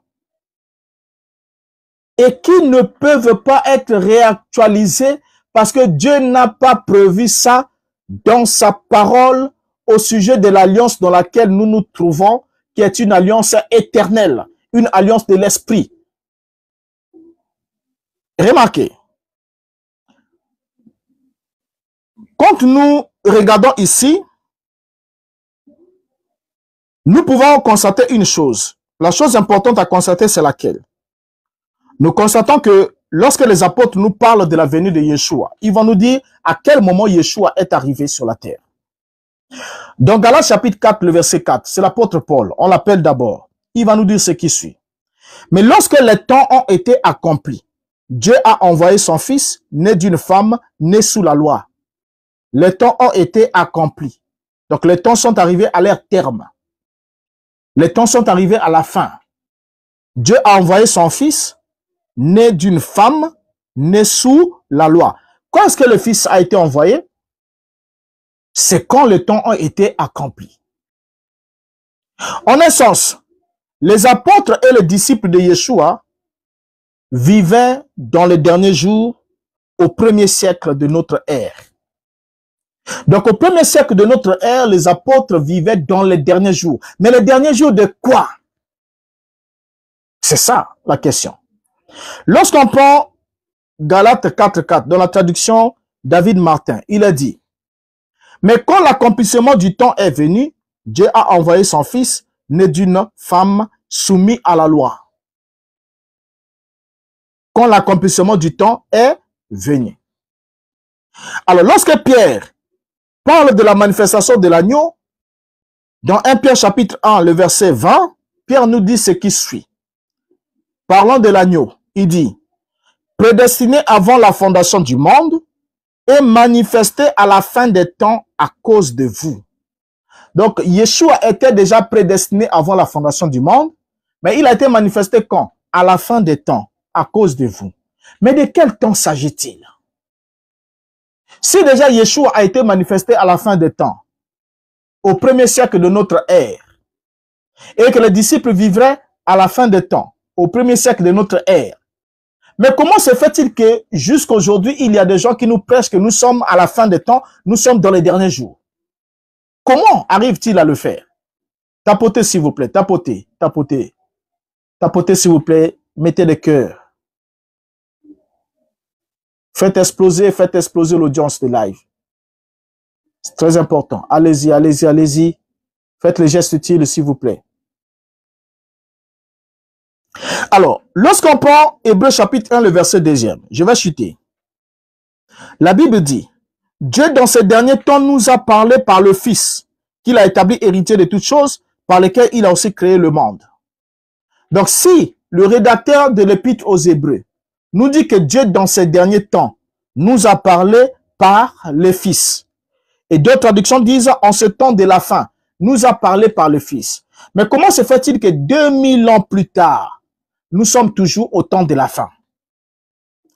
Et qui ne peuvent pas être réactualisées parce que Dieu n'a pas prévu ça dans sa parole au sujet de l'alliance dans laquelle nous nous trouvons, qui est une alliance éternelle, une alliance de l'esprit. Remarquez, quand nous regardons ici, nous pouvons constater une chose. La chose importante à constater, c'est laquelle? Nous constatons que lorsque les apôtres nous parlent de la venue de Yeshua, ils vont nous dire à quel moment Yeshua est arrivé sur la terre. Dans Galates chapitre 4, le verset 4, c'est l'apôtre Paul, on l'appelle d'abord. Il va nous dire ce qui suit. Mais lorsque les temps ont été accomplis, Dieu a envoyé son fils, né d'une femme, né sous la loi. Les temps ont été accomplis. Donc les temps sont arrivés à leur terme. Les temps sont arrivés à la fin. Dieu a envoyé son fils, né d'une femme, né sous la loi. Quand est-ce que le fils a été envoyé? C'est quand les temps ont été accomplis. En un sens, les apôtres et les disciples de Yeshua vivaient dans les derniers jours au premier siècle de notre ère. Donc au premier siècle de notre ère, les apôtres vivaient dans les derniers jours. Mais les derniers jours de quoi? C'est ça la question. Lorsqu'on prend Galates 4.4 dans la traduction David Martin, il a dit: mais quand l'accomplissement du temps est venu, Dieu a envoyé son fils, né d'une femme, soumis à la loi. Quand l'accomplissement du temps est venu. Alors, lorsque Pierre parle de la manifestation de l'agneau, dans 1 Pierre chapitre 1, le verset 20, Pierre nous dit ce qui suit. Parlant de l'agneau, il dit: prédestiné avant la fondation du monde et manifesté à la fin des temps à cause de vous. Donc, Yeshua était déjà prédestiné avant la fondation du monde, mais il a été manifesté quand? À la fin des temps, à cause de vous. Mais de quel temps s'agit-il? Si déjà Yeshua a été manifesté à la fin des temps, au premier siècle de notre ère, et que les disciples vivraient à la fin des temps, au premier siècle de notre ère, mais comment se fait-il que jusqu'à aujourd'hui, il y a des gens qui nous prêchent que nous sommes à la fin des temps, nous sommes dans les derniers jours? Comment arrive-t-il à le faire? Tapotez s'il vous plaît, tapotez, tapotez. Tapotez s'il vous plaît, mettez le cœur. Faites exploser l'audience de live. C'est très important. Allez-y, allez-y, allez-y. Faites les gestes utiles s'il vous plaît. Alors, lorsqu'on prend Hébreux chapitre 1, le verset 2e, je vais chuter. La Bible dit: Dieu dans ces derniers temps nous a parlé par le Fils, qu'il a établi héritier de toutes choses, par lesquelles il a aussi créé le monde. Donc si le rédacteur de l'épître aux Hébreux nous dit que Dieu dans ces derniers temps nous a parlé par le Fils, et d'autres traductions disent en ce temps de la fin, nous a parlé par le Fils. Mais comment se fait-il que 2000 ans plus tard, nous sommes toujours au temps de la fin?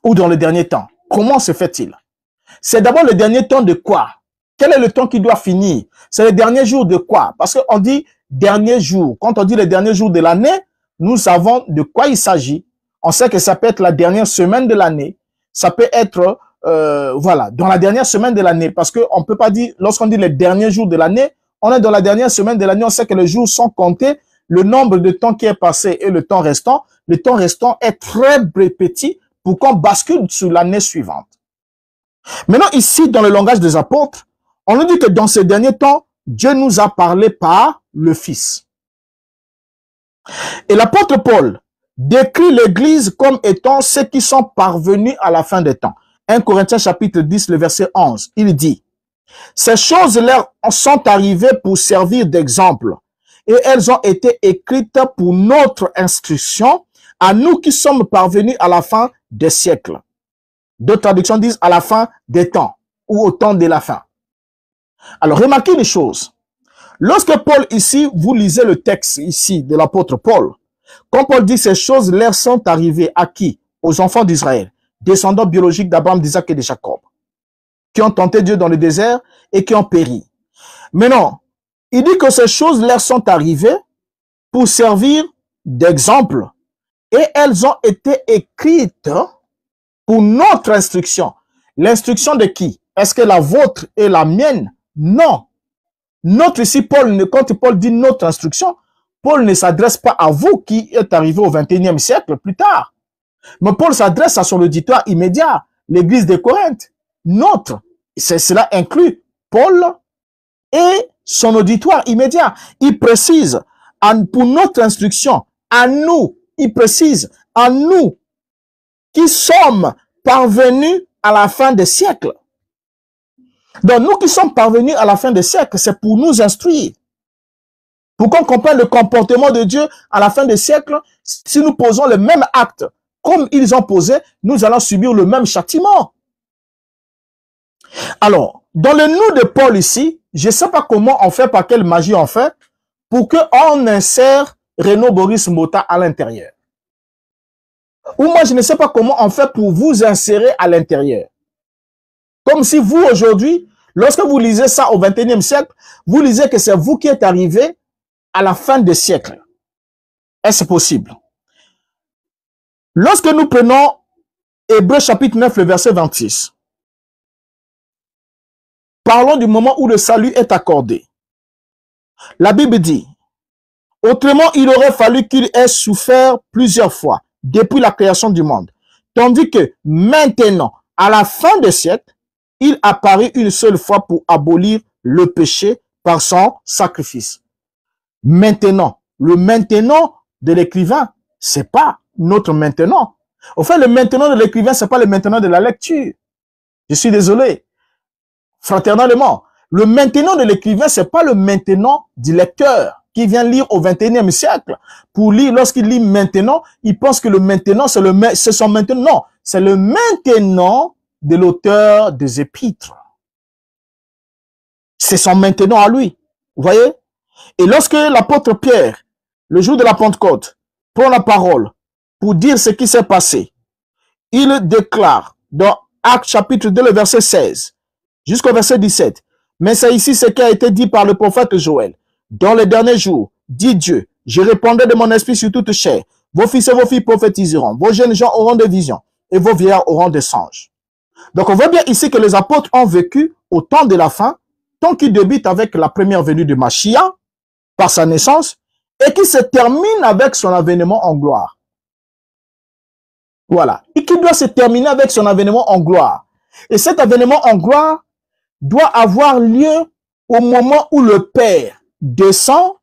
Ou dans le dernier temps? Comment se fait-il? C'est d'abord le dernier temps de quoi? Quel est le temps qui doit finir? C'est le dernier jour de quoi? Parce qu'on dit dernier jour. Quand on dit le dernier jour de l'année, nous savons de quoi il s'agit. On sait que ça peut être la dernière semaine de l'année. Ça peut être, voilà, dans la dernière semaine de l'année. Parce qu'on ne peut pas dire, lorsqu'on dit le dernier jour de l'année, on est dans la dernière semaine de l'année. On sait que les jours sont comptés. Le nombre de temps qui est passé et le temps restant est très petit pour qu'on bascule sur l'année suivante. Maintenant, ici, dans le langage des apôtres, on nous dit que dans ces derniers temps, Dieu nous a parlé par le Fils. Et l'apôtre Paul décrit l'Église comme étant ceux qui sont parvenus à la fin des temps. 1 Corinthiens chapitre 10, le verset 11, il dit: Ces choses leur sont arrivées pour servir d'exemple et elles ont été écrites pour notre instruction à nous qui sommes parvenus à la fin des siècles. D'autres traductions disent à la fin des temps ou au temps de la fin. Alors, remarquez les choses. Lorsque Paul ici, vous lisez le texte ici de l'apôtre Paul, quand Paul dit ces choses leur sont arrivées à qui? Aux enfants d'Israël, descendants biologiques d'Abraham, d'Isaac et de Jacob, qui ont tenté Dieu dans le désert et qui ont péri. Mais non, il dit que ces choses leur sont arrivées pour servir d'exemple et elles ont été écrites pour notre instruction. L'instruction de qui? Est-ce que la vôtre et la mienne? Non. Notre ici, quand Paul dit notre instruction, Paul ne s'adresse pas à vous qui êtes arrivé au 21e siècle plus tard. Mais Paul s'adresse à son auditoire immédiat, l'église de Corinthe. Notre, cela inclut Paul et son auditoire immédiat. Il précise, pour notre instruction, à nous, il précise, à nous qui sommes parvenus à la fin des siècles. Donc, nous qui sommes parvenus à la fin des siècles, c'est pour nous instruire. Pour qu'on comprenne le comportement de Dieu à la fin des siècles, si nous posons le même acte comme ils ont posé, nous allons subir le même châtiment. Alors, dans le nous de Paul ici, je ne sais pas comment on fait, par quelle magie on fait, pour qu'on insère Renaud Boris Mota à l'intérieur. Ou moi, je ne sais pas comment on fait pour vous insérer à l'intérieur. Comme si vous, aujourd'hui, lorsque vous lisez ça au 21e siècle, vous lisez que c'est vous qui êtes arrivé à la fin des siècles. Est-ce possible? Lorsque nous prenons Hébreux chapitre 9, le verset 26, parlons du moment où le salut est accordé. La Bible dit, autrement il aurait fallu qu'il ait souffert plusieurs fois depuis la création du monde, tandis que maintenant, à la fin des siècles, il apparaît une seule fois pour abolir le péché par son sacrifice. Maintenant, le maintenant de l'écrivain, c'est pas notre maintenant. Au fait, le maintenant de l'écrivain, c'est pas le maintenant de la lecture. Je suis désolé. Fraternellement, le maintenant de l'écrivain, c'est pas le maintenant du lecteur qui vient lire au 21e siècle. Pour lire, lorsqu'il lit maintenant, il pense que le maintenant, c'est son maintenant. Non, c'est le maintenant de l'auteur des épîtres. C'est son maintenant à lui. Vous voyez? Et lorsque l'apôtre Pierre, le jour de la Pentecôte, prend la parole pour dire ce qui s'est passé, il déclare dans Actes chapitre 2, le verset 16, jusqu'au verset 17, mais c'est ici ce qui a été dit par le prophète Joël. Dans les derniers jours, dit Dieu, je répandrai de mon esprit sur toute chair. Vos fils et vos filles prophétiseront. Vos jeunes gens auront des visions et vos vieillards auront des songes. Donc on voit bien ici que les apôtres ont vécu au temps de la fin, tant qu'il débute avec la première venue de Mashiach, par sa naissance, et qui se termine avec son avènement en gloire. Voilà. Et qui doit se terminer avec son avènement en gloire. Et cet avènement en gloire doit avoir lieu au moment où le Père descend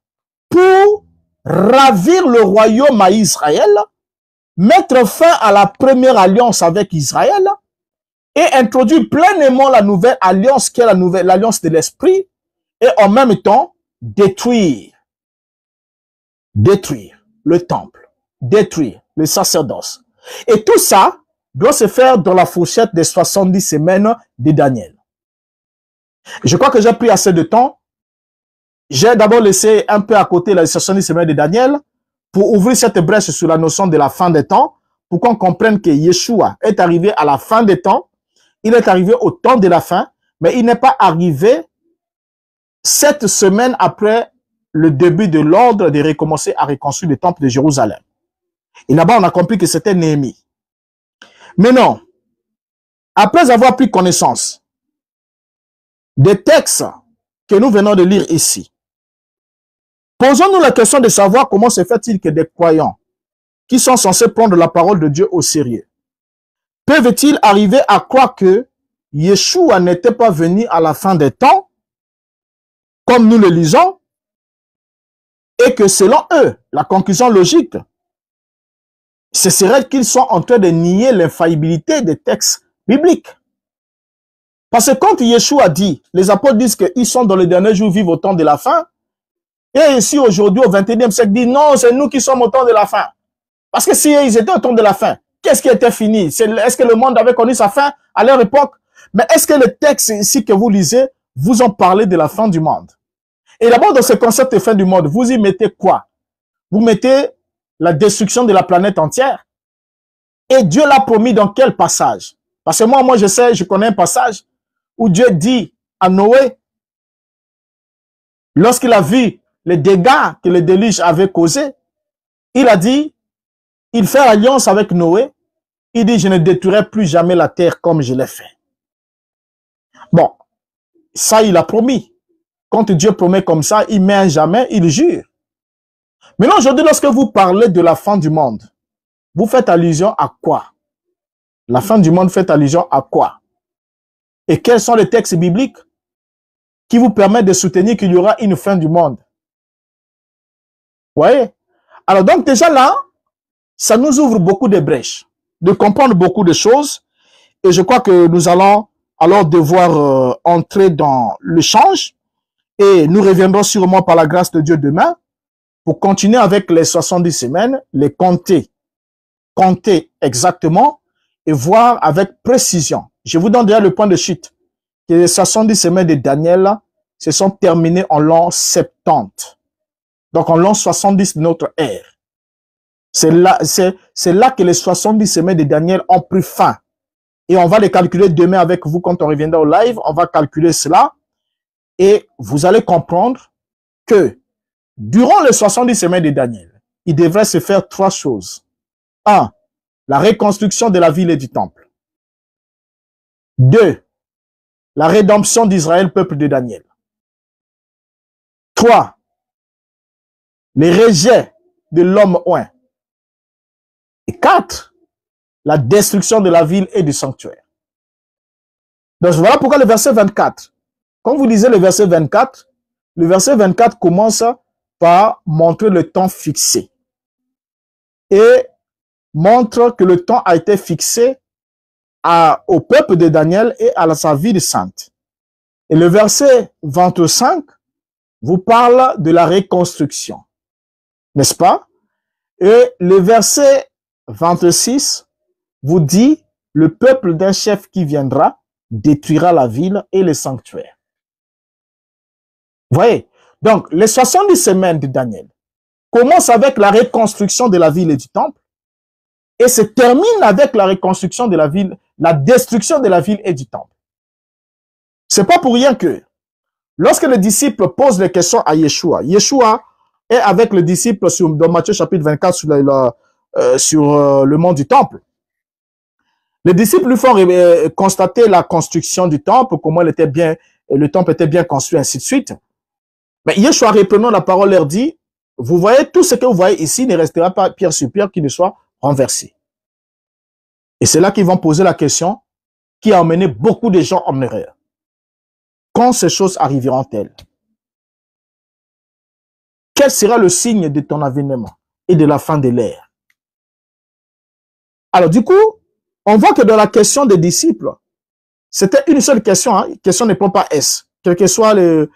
pour ravir le royaume à Israël, mettre fin à la première alliance avec Israël et introduire pleinement la nouvelle alliance qui est l'alliance de l'esprit et en même temps détruire le temple, détruire le sacerdoce. Et tout ça doit se faire dans la fourchette des 70 semaines de Daniel. Je crois que j'ai pris assez de temps. J'ai d'abord laissé un peu à côté les 70 semaines de Daniel pour ouvrir cette brèche sur la notion de la fin des temps, pour qu'on comprenne que Yeshua est arrivé à la fin des temps. Il est arrivé au temps de la fin, mais il n'est pas arrivé 7 semaines après le début de l'ordre de recommencer à reconstruire le temple de Jérusalem. Et là-bas, on a compris que c'était Néhémie. Mais non, après avoir pris connaissance des textes que nous venons de lire ici, posons-nous la question de savoir comment se fait-il que des croyants qui sont censés prendre la parole de Dieu au sérieux peuvent-ils arriver à croire que Yeshua n'était pas venu à la fin des temps, comme nous le lisons, et que selon eux, la conclusion logique, ce serait qu'ils sont en train de nier l'infaillibilité des textes bibliques. Parce que quand Yeshua dit, les apôtres disent qu'ils sont dans les derniers jours, vivent au temps de la fin, et ici aujourd'hui au 21e siècle, dit non, c'est nous qui sommes au temps de la fin. Parce que si ils étaient au temps de la fin, qu'est-ce qui était fini? Est-ce que le monde avait connu sa fin à leur époque? Mais est-ce que les textes ici que vous lisez vous ont parlé de la fin du monde? Et d'abord, dans ce concept de fin du monde, vous y mettez quoi? Vous mettez la destruction de la planète entière. Et Dieu l'a promis dans quel passage? Parce que moi, je connais un passage où Dieu dit à Noé, lorsqu'il a vu les dégâts que le déluge avait causés, il a dit, il fait alliance avec Noé, il dit, je ne détruirai plus jamais la terre comme je l'ai fait. Bon, ça il a promis. Quand Dieu promet comme ça, il met un jamais, il jure. Maintenant, aujourd'hui, lorsque vous parlez de la fin du monde, vous faites allusion à quoi? La fin du monde fait allusion à quoi? Et quels sont les textes bibliques qui vous permettent de soutenir qu'il y aura une fin du monde? Vous voyez? Alors donc déjà là, ça nous ouvre beaucoup de brèches, de comprendre beaucoup de choses. Et je crois que nous allons alors devoir entrer dans l'échange. Et nous reviendrons sûrement par la grâce de Dieu demain pour continuer avec les 70 semaines, les compter exactement et voir avec précision. Je vous donne déjà le point de chute. Que les 70 semaines de Daniel se sont terminées en l'an 70. Donc en l'an 70 de notre ère. C'est là que les 70 semaines de Daniel ont pris fin. Et on va les calculer demain avec vous quand on reviendra au live. On va calculer cela. Et vous allez comprendre que durant les 70 semaines de Daniel, il devrait se faire 3 choses. 1. La reconstruction de la ville et du temple. 2. La rédemption d'Israël, peuple de Daniel. 3. Les rejets de l'homme oint. Et 4. La destruction de la ville et du sanctuaire. Donc voilà pourquoi le verset 24. Quand vous lisez le verset 24 commence par montrer le temps fixé. Et montre que le temps a été fixé au peuple de Daniel et à sa ville sainte. Et le verset 25 vous parle de la reconstruction. N'est-ce pas? Et le verset 26 vous dit, le peuple d'un chef qui viendra détruira la ville et les sanctuaires. Vous voyez? Donc, les 70 semaines de Daniel commencent avec la reconstruction de la ville et du temple et se terminent avec la reconstruction de la ville, la destruction de la ville et du temple. C'est pas pour rien que lorsque les disciples posent des questions à Yeshua, Yeshua est avec les disciples dans Matthieu chapitre 24 sur le mont du temple. Les disciples lui font constater la construction du temple, comment le temple était bien construit, ainsi de suite. Mais Yeshua, reprenant la parole, leur dit, vous voyez, tout ce que vous voyez ici ne restera pas pierre sur pierre qui ne soit renversé. Et c'est là qu'ils vont poser la question qui a emmené beaucoup de gens en erreur. Quand ces choses arriveront-elles? Quel sera le signe de ton avènement et de la fin de l'ère? Alors du coup, on voit que dans la question des disciples, c'était une seule question, hein? Question ne prend pas S, quel que soit le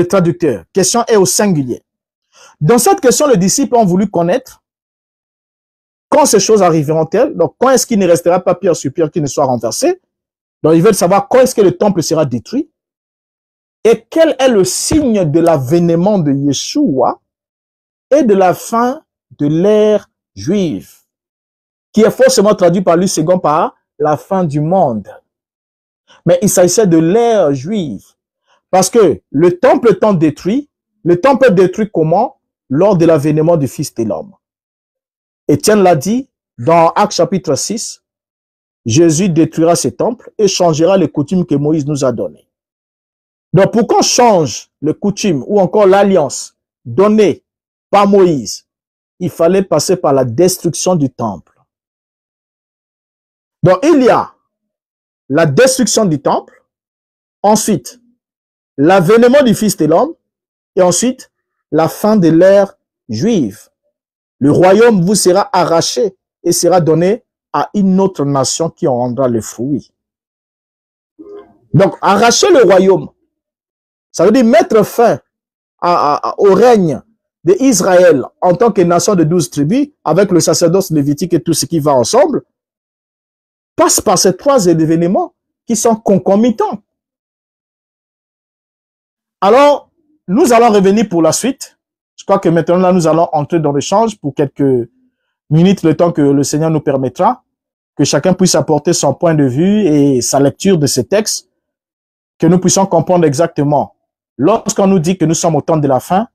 traducteur. Question est au singulier. Dans cette question, les disciples ont voulu connaître quand ces choses arriveront-elles, donc quand est-ce qu'il ne restera pas pierre sur pierre qui ne soit renversé. Donc ils veulent savoir quand est-ce que le temple sera détruit et quel est le signe de l'avènement de Yeshua et de la fin de l'ère juive, qui est forcément traduit par lui second par la fin du monde. Mais il s'agissait de l'ère juive. Parce que le temple étant détruit, le temple est détruit comment? Lors de l'avènement du Fils de l'homme. Étienne l'a dit dans Actes chapitre 6, Jésus détruira ce temple et changera les coutumes que Moïse nous a données. Donc pour qu'on change les coutumes ou encore l'alliance donnée par Moïse, il fallait passer par la destruction du temple. Donc il y a la destruction du temple, ensuite l'avènement du Fils de l'homme et ensuite la fin de l'ère juive. Le royaume vous sera arraché et sera donné à une autre nation qui en rendra le fruit. Donc, arracher le royaume, ça veut dire mettre fin au règne d'Israël en tant que nation de 12 tribus, avec le sacerdoce lévitique et tout ce qui va ensemble, passe par ces trois événements qui sont concomitants. Alors, nous allons revenir pour la suite. Je crois que maintenant, là, nous allons entrer dans l'échange pour quelques minutes, le temps que le Seigneur nous permettra, que chacun puisse apporter son point de vue et sa lecture de ces textes, que nous puissions comprendre exactement. Lorsqu'on nous dit que nous sommes au temps de la fin,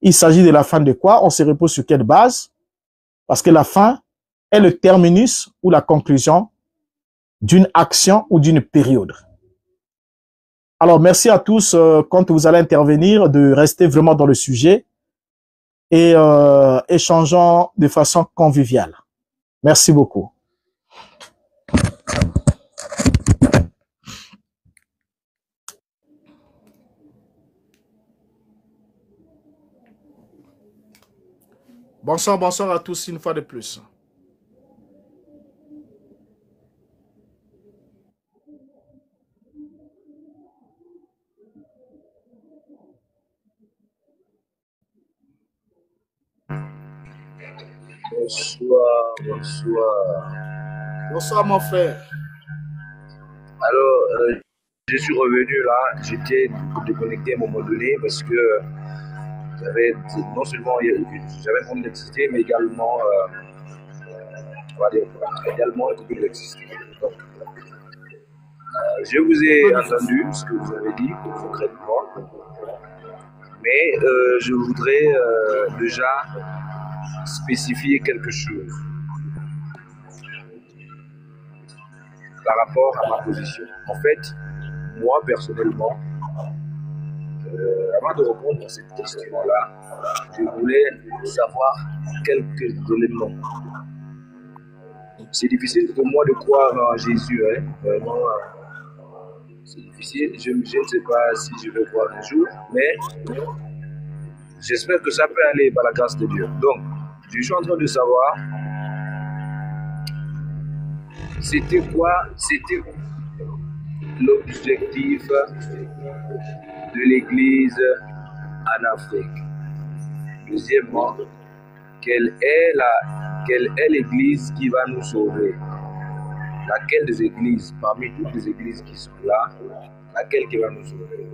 il s'agit de la fin de quoi? On se repose sur quelle base? Parce que la fin est le terminus ou la conclusion d'une action ou d'une période. Alors, merci à tous, quand vous allez intervenir, de rester vraiment dans le sujet et échangeons de façon conviviale. Merci beaucoup. Bonsoir, bonsoir à tous une fois de plus. Bonsoir, bonsoir. Bonsoir mon frère. Alors, je suis revenu là, j'étais déconnecté à un moment donné parce que j'avais non seulement j'avais mon électricité, mais également, on va dire, également coupé l'électricité. Donc, je vous ai entendu ce que vous avez dit concrètement, mais je voudrais déjà spécifier quelque chose par rapport à ma position. En fait, moi personnellement, avant de répondre à cette question-là, je voulais savoir quelques éléments. C'est difficile pour moi de croire en Jésus, hein? Vraiment, c'est difficile. Je ne sais pas si je vais croire un jour, mais j'espère que ça peut aller par la grâce de Dieu. Donc, je suis en train de savoir, c'était l'objectif de l'Église en Afrique. Deuxièmement, quelle est l'Église qui va nous sauver? Laquelle des églises, parmi toutes les églises qui sont là, laquelle qui va nous sauver?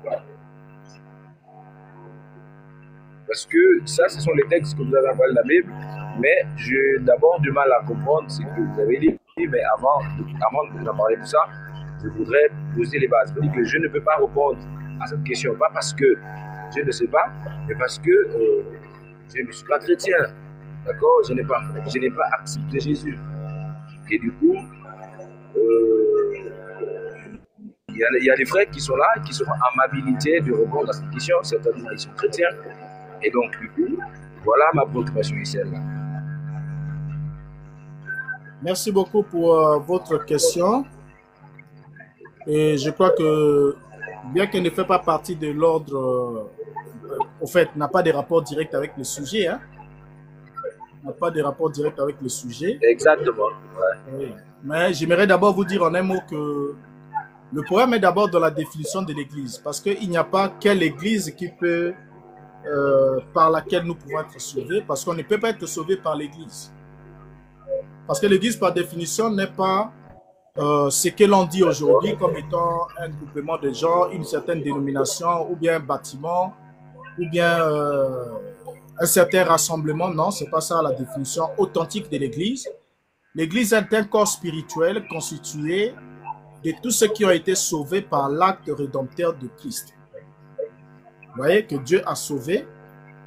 Voilà. Parce que ça, ce sont les textes que vous avez envoyés de la Bible, mais j'ai d'abord du mal à comprendre ce que vous avez dit, mais avant de vous en parler de ça, je voudrais poser les bases. C'est-à-dire que je ne peux pas répondre à cette question, pas parce que je ne sais pas, mais parce que je ne suis pas chrétien, d'accord? Je n'ai pas accepté Jésus. Et du coup, il y a des frères qui sont là, qui seront en habilité de répondre à cette question, certainement ils sont chrétiens. Et donc, du coup, voilà ma préoccupation ici. Merci beaucoup pour votre question. Et je crois que, bien qu'elle ne fait pas partie de l'ordre, au fait, n'a pas de rapport direct avec le sujet, hein? N'a pas de rapport direct avec le sujet. Exactement. Ouais. Oui. Mais j'aimerais d'abord vous dire en un mot que le problème est d'abord dans la définition de l'Église. Parce qu'il n'y a pas quelle Église qui peut... par laquelle nous pouvons être sauvés, parce qu'on ne peut pas être sauvé par l'Église. Parce que l'Église, par définition, n'est pas ce que l'on dit aujourd'hui comme étant un groupement de gens, une certaine dénomination, ou bien un bâtiment, ou bien un certain rassemblement. Non, ce n'est pas ça la définition authentique de l'Église. L'Église est un corps spirituel constitué de tous ceux qui ont été sauvés par l'acte rédempteur de Christ. Vous voyez que Dieu a sauvé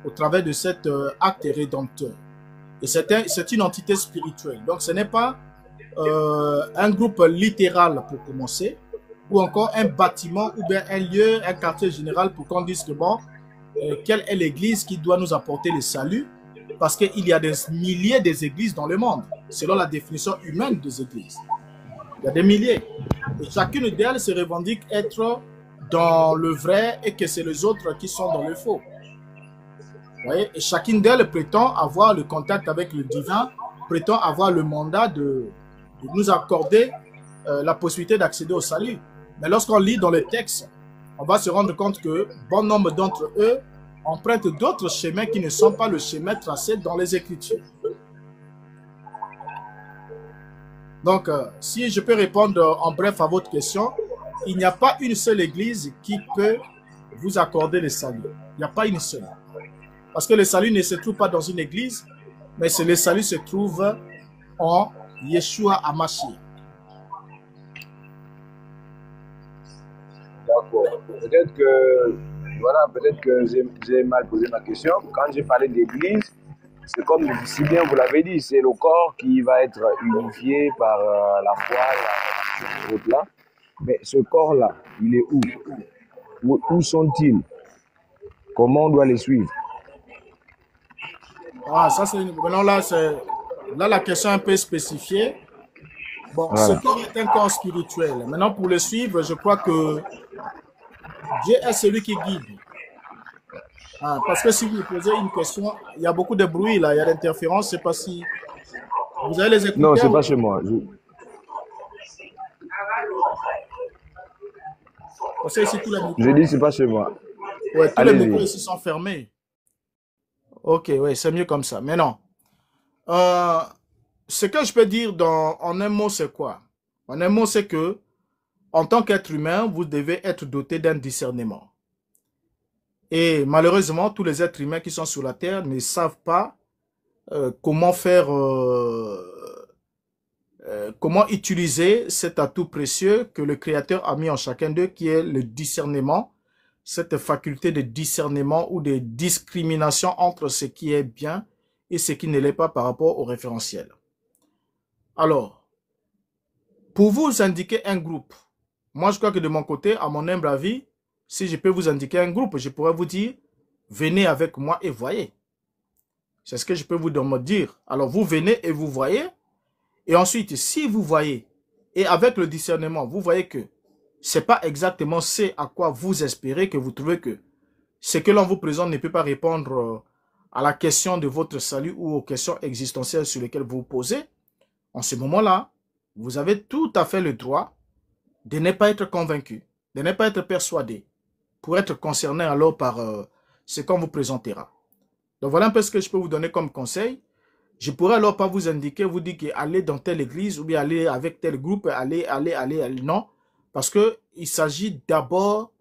au travers de cet acte rédempteur. Et c'est une entité spirituelle. Donc ce n'est pas un groupe littéral pour commencer, ou encore un bâtiment, ou bien un lieu, un quartier général pour qu'on dise que bon, quelle est l'église qui doit nous apporter le salut? Parce qu'il y a des milliers d'églises dans le monde, selon la définition humaine des églises. Il y a des milliers. Et chacune d'elles se revendique être dans le vrai et que c'est les autres qui sont dans le faux. Vous voyez? Et chacune d'elles prétend avoir le contact avec le divin, prétend avoir le mandat de nous accorder la possibilité d'accéder au salut. Mais lorsqu'on lit dans les textes, on va se rendre compte que bon nombre d'entre eux empruntent d'autres chemins qui ne sont pas le chemin tracé dans les Écritures. Donc, si je peux répondre en bref à votre question, il n'y a pas une seule église qui peut vous accorder le salut. Il n'y a pas une seule. Parce que le salut ne se trouve pas dans une église, mais le salut se trouve en Yeshua HaMashiach. D'accord. Peut-être que, voilà, peut-être que j'ai mal posé ma question. Quand j'ai parlé d'église, c'est comme si bien vous l'avez dit, c'est le corps qui va être unifié par la foi, là. Mais ce corps-là, il est où? Où sont-ils? Comment on doit les suivre? Ah, ça c'est maintenant là, la question est un peu spécifiée. Bon, Voilà. ce corps est un corps spirituel. Maintenant, pour le suivre, je crois que Dieu est celui qui guide. Ah, parce que si vous me posez une question, il y a beaucoup de bruit là, il y a d'interférences. Je ne sais pas si vous avez les Non, écouteurs. c'est pas chez moi. Parce que ici, tous les micros, Je dis c'est pas chez moi. ouais, tous les Allez-y. micros ici sont fermés. Ok, oui, c'est mieux comme ça. Mais non. Ce que je peux dire en un mot, c'est quoi? En un mot, c'est que en tant qu'être humain, vous devez être doté d'un discernement. Et malheureusement, tous les êtres humains qui sont sur la terre ne savent pas comment faire, comment utiliser cet atout précieux que le Créateur a mis en chacun d'eux, qui est le discernement, cette faculté de discernement ou de discrimination entre ce qui est bien et ce qui ne l'est pas par rapport au référentiel. Alors, pour vous indiquer un groupe, moi je crois que de mon côté, à mon humble avis, si je peux vous indiquer un groupe, je pourrais vous dire, venez avec moi et voyez. C'est ce que je peux vous dire. Alors vous venez et vous voyez. Et ensuite, si vous voyez, et avec le discernement, vous voyez que ce n'est pas exactement ce à quoi vous espérez, que vous trouvez que ce que l'on vous présente ne peut pas répondre à la question de votre salut ou aux questions existentielles sur lesquelles vous vous posez, en ce moment-là, vous avez tout à fait le droit de ne pas être convaincu, de ne pas être persuadé, pour être concerné alors par ce qu'on vous présentera. Donc voilà un peu ce que je peux vous donner comme conseil. Je pourrais alors pas vous indiquer, vous dire qu'allez dans telle église ou bien aller avec tel groupe, allez, non. Parce qu'il s'agit d'abord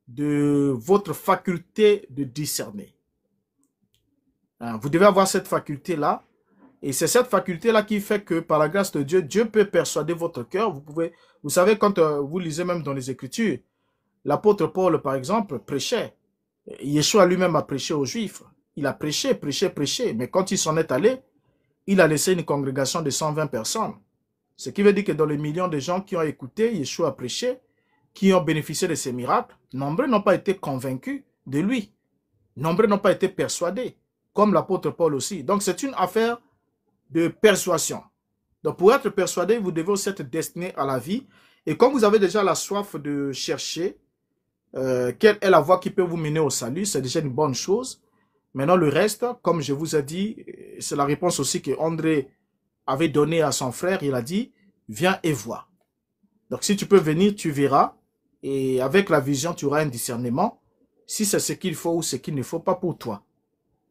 de votre faculté de discerner. Vous devez avoir cette faculté-là. Et c'est cette faculté-là qui fait que par la grâce de Dieu, Dieu peut persuader votre cœur. Vous savez, quand vous lisez même dans les Écritures, l'apôtre Paul, par exemple, prêchait. Yeshua lui-même a prêché aux Juifs. Il a prêché. Mais quand il s'en est allé, il a laissé une congrégation de 120 personnes. Ce qui veut dire que dans les millions de gens qui ont écouté Yeshua prêcher, qui ont bénéficié de ces miracles, nombreux n'ont pas été convaincus de lui. Nombreux n'ont pas été persuadés, comme l'apôtre Paul aussi. Donc c'est une affaire de persuasion. Donc pour être persuadé, vous devez aussi être destiné à la vie. Et comme vous avez déjà la soif de chercher quelle est la voie qui peut vous mener au salut, c'est déjà une bonne chose. Maintenant, le reste, comme je vous ai dit, c'est la réponse aussi que André avait donnée à son frère. Il a dit, viens et vois. Donc, si tu peux venir, tu verras. Et avec la vision, tu auras un discernement. Si c'est ce qu'il faut ou ce qu'il ne faut pas pour toi.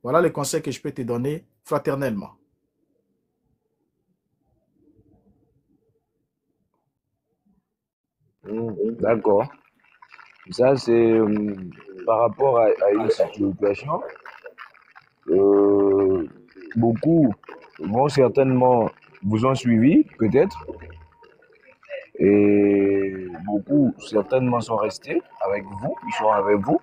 Voilà les conseils que je peux te donner fraternellement. D'accord. Ça, c'est par rapport à une situation. Beaucoup vont certainement vous ont suivi, peut-être, et beaucoup certainement sont restés avec vous, ils sont avec vous,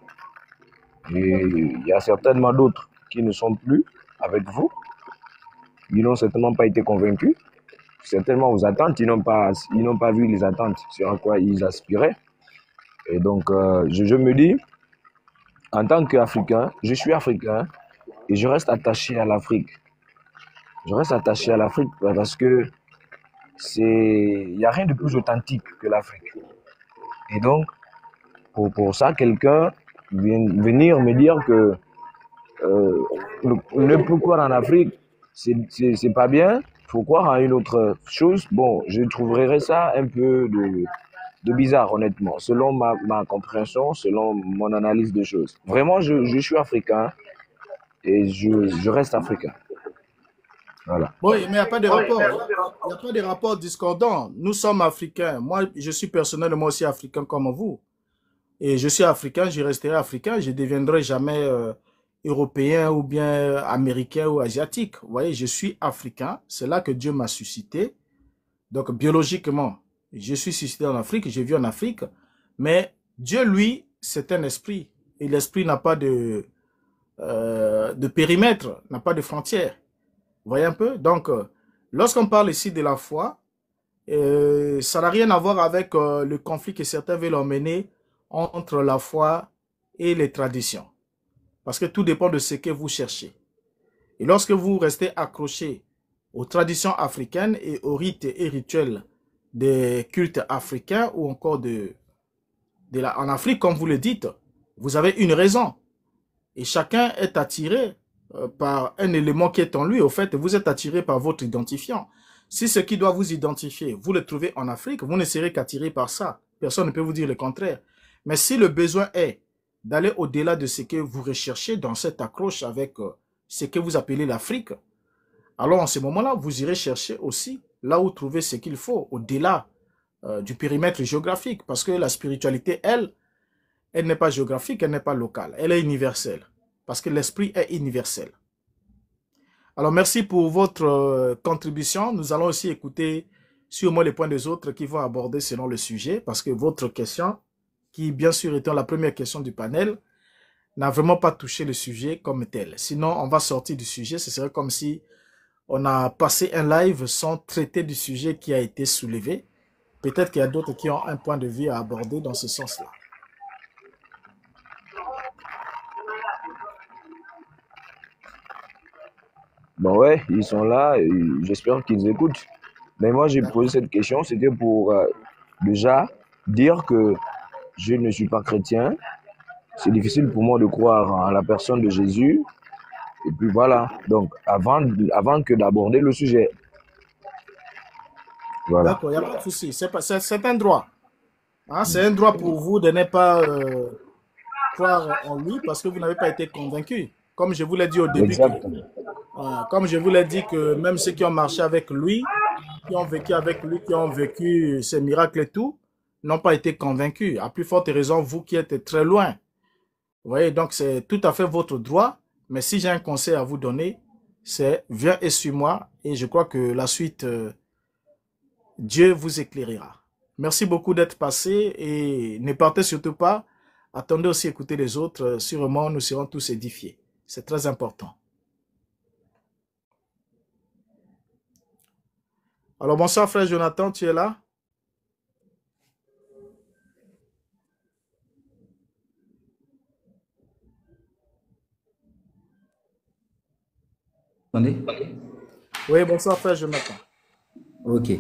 et il y a certainement d'autres qui ne sont plus avec vous, ils n'ont certainement pas été convaincus, certainement aux attentes, ils n'ont pas vu les attentes sur à quoi ils aspiraient, et donc je me dis, en tant qu'Africain, je suis Africain, et je reste attaché à l'Afrique. Je reste attaché à l'Afrique parce que il n'y a rien de plus authentique que l'Afrique. Et donc, pour ça, quelqu'un vient venir me dire que ne plus croire en Afrique, c'est pas bien, il faut croire à une autre chose. Bon, je trouverais ça un peu de bizarre, honnêtement, selon ma compréhension, selon mon analyse des choses. Vraiment, je suis africain et je reste africain. Voilà. Oui, mais il n'y a pas de rapport. Il n'y a pas de rapport discordant. Nous sommes africains. Moi, je suis personnellement aussi africain comme vous. Et je suis africain, je resterai africain. Je ne deviendrai jamais européen ou bien américain ou asiatique. Vous voyez, je suis africain. C'est là que Dieu m'a suscité. Donc, biologiquement, je suis suscité en Afrique, je vis en Afrique. Mais Dieu, lui, c'est un esprit. Et l'esprit n'a pas de périmètre, n'a pas de frontières. Vous voyez un peu? Donc, lorsqu'on parle ici de la foi, ça n'a rien à voir avec le conflit que certains veulent emmener entre la foi et les traditions. Parce que tout dépend de ce que vous cherchez. Et lorsque vous restez accroché aux traditions africaines et aux rites et rituels des cultes africains ou encore en Afrique, comme vous le dites, vous avez une raison. Et chacun est attiré par un élément qui est en lui. Au fait, vous êtes attiré par votre identifiant. Si ce qui doit vous identifier, vous le trouvez en Afrique, vous ne serez qu'attiré par ça. Personne ne peut vous dire le contraire. Mais si le besoin est d'aller au-delà de ce que vous recherchez dans cette accroche avec ce que vous appelez l'Afrique, alors en ce moment-là, vous irez chercher aussi là où trouver ce qu'il faut, au-delà du périmètre géographique. Parce que la spiritualité, elle n'est pas géographique, elle n'est pas locale, elle est universelle. Parce que l'esprit est universel. Alors, merci pour votre contribution. Nous allons aussi écouter sûrement les points des autres qui vont aborder selon le sujet, parce que votre question, qui bien sûr étant la première question du panel, n'a vraiment pas touché le sujet comme tel. Sinon, on va sortir du sujet. Ce serait comme si on a passé un live sans traiter du sujet qui a été soulevé. Peut-être qu'il y a d'autres qui ont un point de vue à aborder dans ce sens-là. Bon ouais, ils sont là, et j'espère qu'ils écoutent. Mais moi, j'ai posé cette question, c'était pour déjà dire que je ne suis pas chrétien. C'est difficile pour moi de croire en la personne de Jésus. Et puis voilà, donc avant que d'aborder le sujet. Voilà. D'accord, il n'y a pas de souci. C'est un droit. Hein, c'est un droit pour vous de ne pas croire en lui parce que vous n'avez pas été convaincu. Comme je vous l'ai dit au début. Comme je vous l'ai dit que même ceux qui ont marché avec lui, qui ont vécu avec lui, qui ont vécu ces miracles et tout, n'ont pas été convaincus. À plus forte raison, vous qui êtes très loin. Vous voyez, donc c'est tout à fait votre droit. Mais si j'ai un conseil à vous donner, c'est viens et suis-moi. Et je crois que la suite, Dieu vous éclairera. Merci beaucoup d'être passé et ne partez surtout pas. Attendez aussi écouter les autres. Sûrement, nous serons tous édifiés. C'est très important. Alors, bonsoir frère Jonathan, tu es là? Attendez. Oui, bonsoir frère Jonathan. Ok.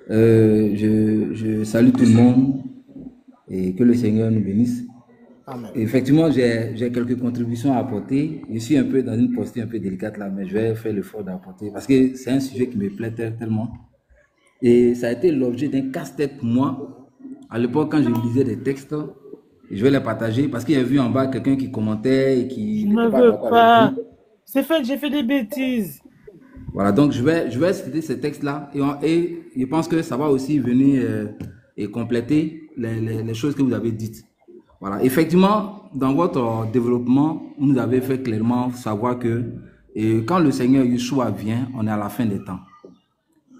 Je salue tout le monde et que le Seigneur nous bénisse. Amen. Effectivement, j'ai quelques contributions à apporter. Je suis un peu dans une posture un peu délicate là, mais je vais faire l'effort d'apporter parce que c'est un sujet qui me plaît tellement. Et ça a été l'objet d'un casse-tête pour moi. À l'époque, quand je lisais des textes, je vais les partager parce qu'il y a vu en bas quelqu'un qui commentait et qui... Je ne veux pas. C'est fait, j'ai fait des bêtises. Voilà, donc je vais citer ces textes-là et je pense que ça va aussi venir et compléter les choses que vous avez dites. Voilà, effectivement, dans votre développement, vous nous avez fait clairement savoir que quand le Seigneur Yeshua vient, on est à la fin des temps.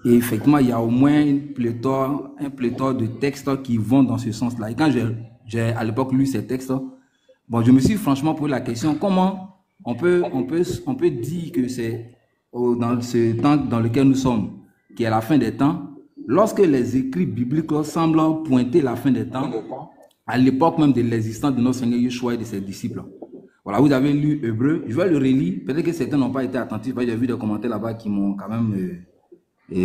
Et effectivement, il y a au moins un pléthore de textes qui vont dans ce sens-là. Et quand j'ai à l'époque lu ces textes, bon, je me suis franchement posé la question, comment on peut dire que c'est dans ce temps dans lequel nous sommes, qui est la fin des temps, lorsque les écrits bibliques semblent pointer la fin des temps, à l'époque même de l'existence de notre Seigneur Yeshua et de ses disciples. Voilà, vous avez lu Hébreu, je vais le relire, peut-être que certains n'ont pas été attentifs, j'ai vu des commentaires là-bas qui m'ont quand même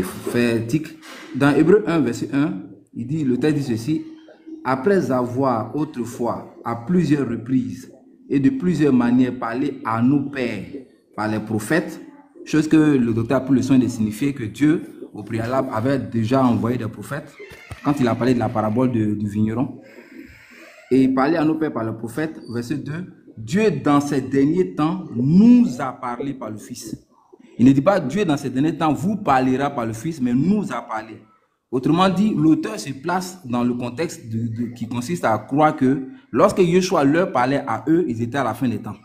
fait tic. Dans Hébreu 1, verset 1, il dit, le texte dit ceci, après avoir autrefois, à plusieurs reprises et de plusieurs manières parlé à nos pères par les prophètes, chose que le docteur a pris le soin de signifier que Dieu, au préalable, avait déjà envoyé des prophètes. quand il a parlé de la parabole du vigneron. Et il parlait à nos pères par le prophète, verset 2, Dieu dans ces derniers temps nous a parlé par le Fils. Il ne dit pas Dieu dans ces derniers temps vous parlera par le Fils, mais nous a parlé. Autrement dit, l'auteur se place dans le contexte qui consiste à croire que lorsque Yeshua leur parlait à eux, ils étaient à la fin des temps.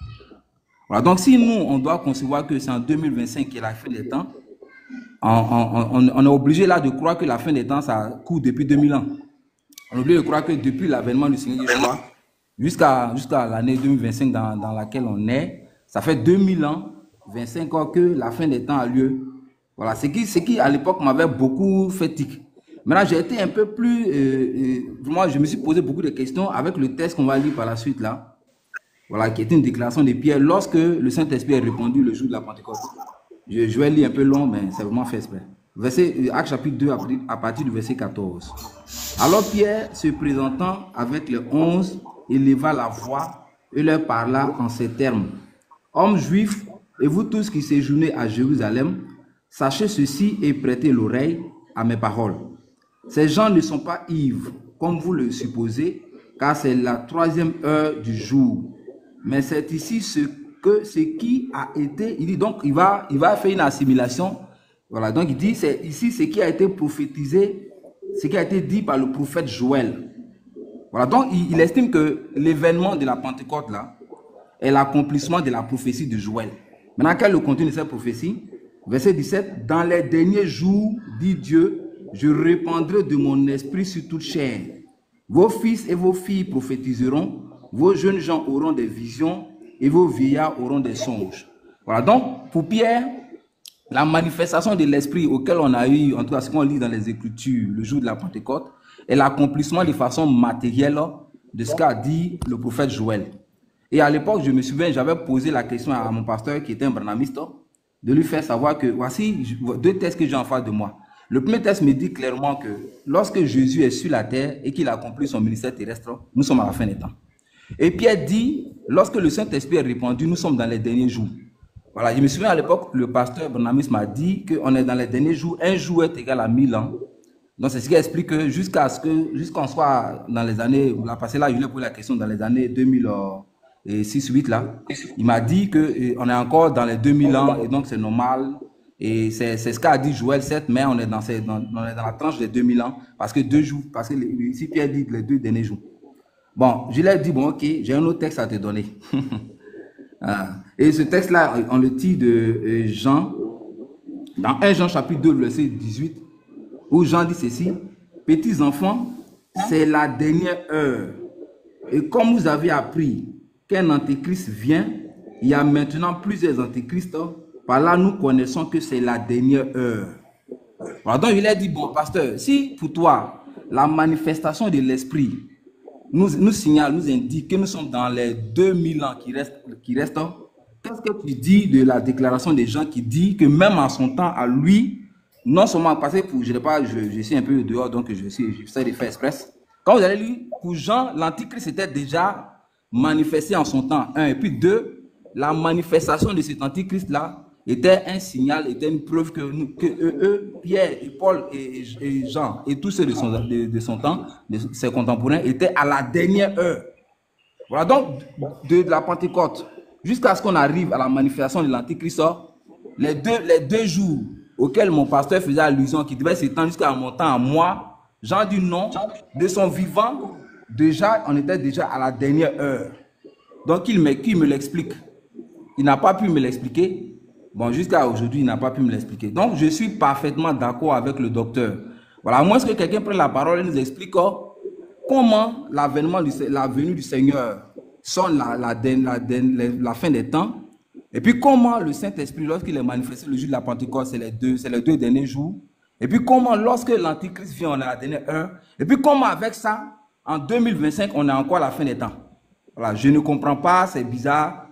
Voilà, donc si nous, on doit concevoir que c'est en 2025 qui est la fin des temps, on est obligé là de croire que la fin des temps, ça court depuis 2000 ans. On est obligé de croire que depuis l'avènement du Seigneur Yeshua, jusqu'à l'année 2025 dans laquelle on est, ça fait 2000 ans, 25 ans que la fin des temps a lieu. Voilà, ce qui à l'époque m'avait beaucoup fait tic. Maintenant, j'ai été un peu plus... moi, je me suis posé beaucoup de questions avec le texte qu'on va lire par la suite là. Voilà, qui était une déclaration de Pierre lorsque le Saint-Esprit a répondu le jour de la Pentecôte. Je vais lire un peu long, mais c'est vraiment fait exprès. Actes chapitre 2, à partir du verset 14. Alors Pierre, se présentant avec les 11, éleva la voix et leur parla en ces termes. Hommes juifs, et vous tous qui séjournez à Jérusalem, sachez ceci et prêtez l'oreille à mes paroles. Ces gens ne sont pas ivres, comme vous le supposez, car c'est la 3e heure du jour. Mais c'est ici ce qui a été, il dit donc, il va faire une assimilation. Voilà, donc il dit, c'est ici ce qui a été prophétisé, ce qui a été dit par le prophète Joël. Voilà, donc il estime que l'événement de la Pentecôte là est l'accomplissement de la prophétie de Joël. Maintenant, quel est le contenu de cette prophétie? Verset 17, dans les derniers jours, dit Dieu, je répandrai de mon esprit sur toute chair. Vos fils et vos filles prophétiseront, vos jeunes gens auront des visions et vos vieillards auront des songes. Voilà, donc pour Pierre, la manifestation de l'esprit auquel on a eu, en tout cas ce qu'on lit dans les Écritures le jour de la Pentecôte, est l'accomplissement de façon matérielle de ce qu'a dit le prophète Joël. Et à l'époque, je me souviens, j'avais posé la question à mon pasteur qui était un branhamiste, de lui faire savoir que voici 2 textes que j'ai en face de moi. Le premier texte me dit clairement que lorsque Jésus est sur la terre et qu'il a accompli son ministère terrestre, nous sommes à la fin des temps. Et Pierre dit, lorsque le Saint-Esprit est répandu, nous sommes dans les derniers jours. Voilà, je me souviens à l'époque, le pasteur branhamiste m'a dit qu'on est dans les derniers jours, un jour est égal à 1000 ans. Donc c'est ce qui explique que jusqu'on soit dans les années, la passée là, je lui ai posé la question dans les années 2006-8 là, il m'a dit qu'on est encore dans les 2000 ans et donc c'est normal. Et c'est ce qu'a dit Joël 7, mais on est dans la tranche des 2000 ans parce que ici Pierre dit les 2 derniers jours. Bon, je lui ai dit, bon ok, j'ai un autre texte à te donner. Et ce texte-là, on le tire de Jean, dans 1 Jean chapitre 2, verset 18, où Jean dit ceci, petits enfants, c'est la dernière heure. Et comme vous avez appris qu'un antéchrist vient, il y a maintenant plusieurs antéchrists. Par là, nous connaissons que c'est la dernière heure. Voilà, donc il a dit, bon pasteur, si pour toi, la manifestation de l'esprit nous signale, nous indique que nous sommes dans les 2000 ans qui restent, qu'est-ce que tu dis de la déclaration des gens qui dit que même en son temps, à lui, non seulement passé pour, je suis un peu dehors, donc j'essaie de faire express. Quand vous allez lire, pour Jean, l'antichrist était déjà manifesté en son temps, 1, et puis 2, la manifestation de cet antichrist-là était un signal, était une preuve que eux, Pierre et Paul et Jean et tous ceux de son temps, de ses contemporains, étaient à la dernière heure. Voilà, donc de la Pentecôte jusqu'à ce qu'on arrive à la manifestation de l'Antichrist, les deux jours auxquels mon pasteur faisait allusion, qui devait s'étendre jusqu'à mon temps à moi, Jean dit non, de son vivant, déjà, on était déjà à la dernière heure. Donc qui me l'explique? Il n'a pas pu me l'expliquer. Bon, jusqu'à aujourd'hui, il n'a pas pu me l'expliquer. Donc, je suis parfaitement d'accord avec le docteur. Voilà, à moins que quelqu'un prenne la parole et nous explique comment la venue du Seigneur sonne la fin des temps. Et puis, comment le Saint-Esprit, lorsqu'il est manifesté le jour de la Pentecôte, c'est les deux derniers jours. Et puis, comment, lorsque l'Antichrist vient, on est à la dernière heure. Et puis, comment, avec ça, en 2025, on est encore à la fin des temps. Voilà, je ne comprends pas, c'est bizarre.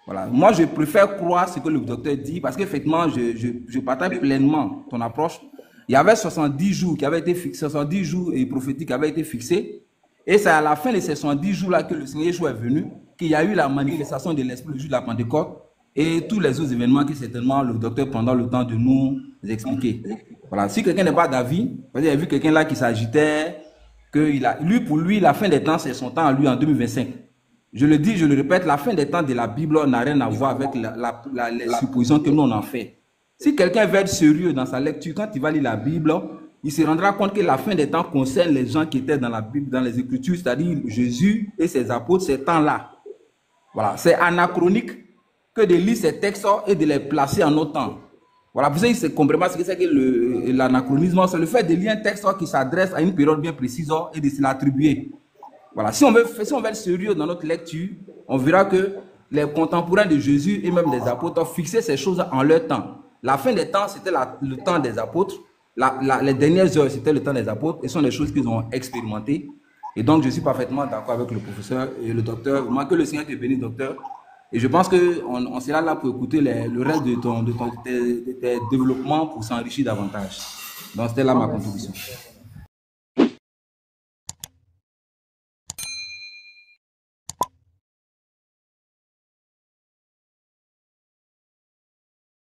Voilà. Moi, je préfère croire ce que le docteur dit parce qu'effectivement, je partage pleinement ton approche. Il y avait 70 jours qui avaient été fixés, 70 jours et prophétiques qui avaient été fixés. Et c'est à la fin de ces 70 jours-là que le Seigneur Yeshua est venu, qu'il y a eu la manifestation de l'Esprit le jour de la Pentecôte et tous les autres événements que certainement le docteur prendra le temps de nous expliquer. Voilà, si quelqu'un n'est pas d'avis, il y a vu quelqu'un là qui s'agitait, pour lui, la fin des temps, c'est son temps à lui en 2025. Je le dis, je le répète, la fin des temps de la Bible n'a rien à voir avec les suppositions que nous on en fait. Si quelqu'un veut être sérieux dans sa lecture, quand il va lire la Bible, il se rendra compte que la fin des temps concerne les gens qui étaient dans la Bible, dans les Écritures, c'est-à-dire Jésus et ses apôtres, ces temps-là. Voilà, c'est anachronique que de lire ces textes et de les placer en notre temps. Voilà, vous savez, c'est complètement ce que c'est que l'anachronisme, c'est le fait de lire un texte qui s'adresse à une période bien précise et de se l'attribuer. Voilà, si on veut être sérieux dans notre lecture, on verra que les contemporains de Jésus et même des apôtres fixaient ces choses en leur temps. La fin des temps, c'était le temps des apôtres. Les dernières heures, c'était le temps des apôtres. Et ce sont des choses qu'ils ont expérimentées. Et donc, je suis parfaitement d'accord avec le professeur et le docteur. Moi, que le Seigneur te bénisse, docteur. Et je pense qu'on sera là pour écouter le reste de tes développements pour s'enrichir davantage. Donc, c'était là ma contribution.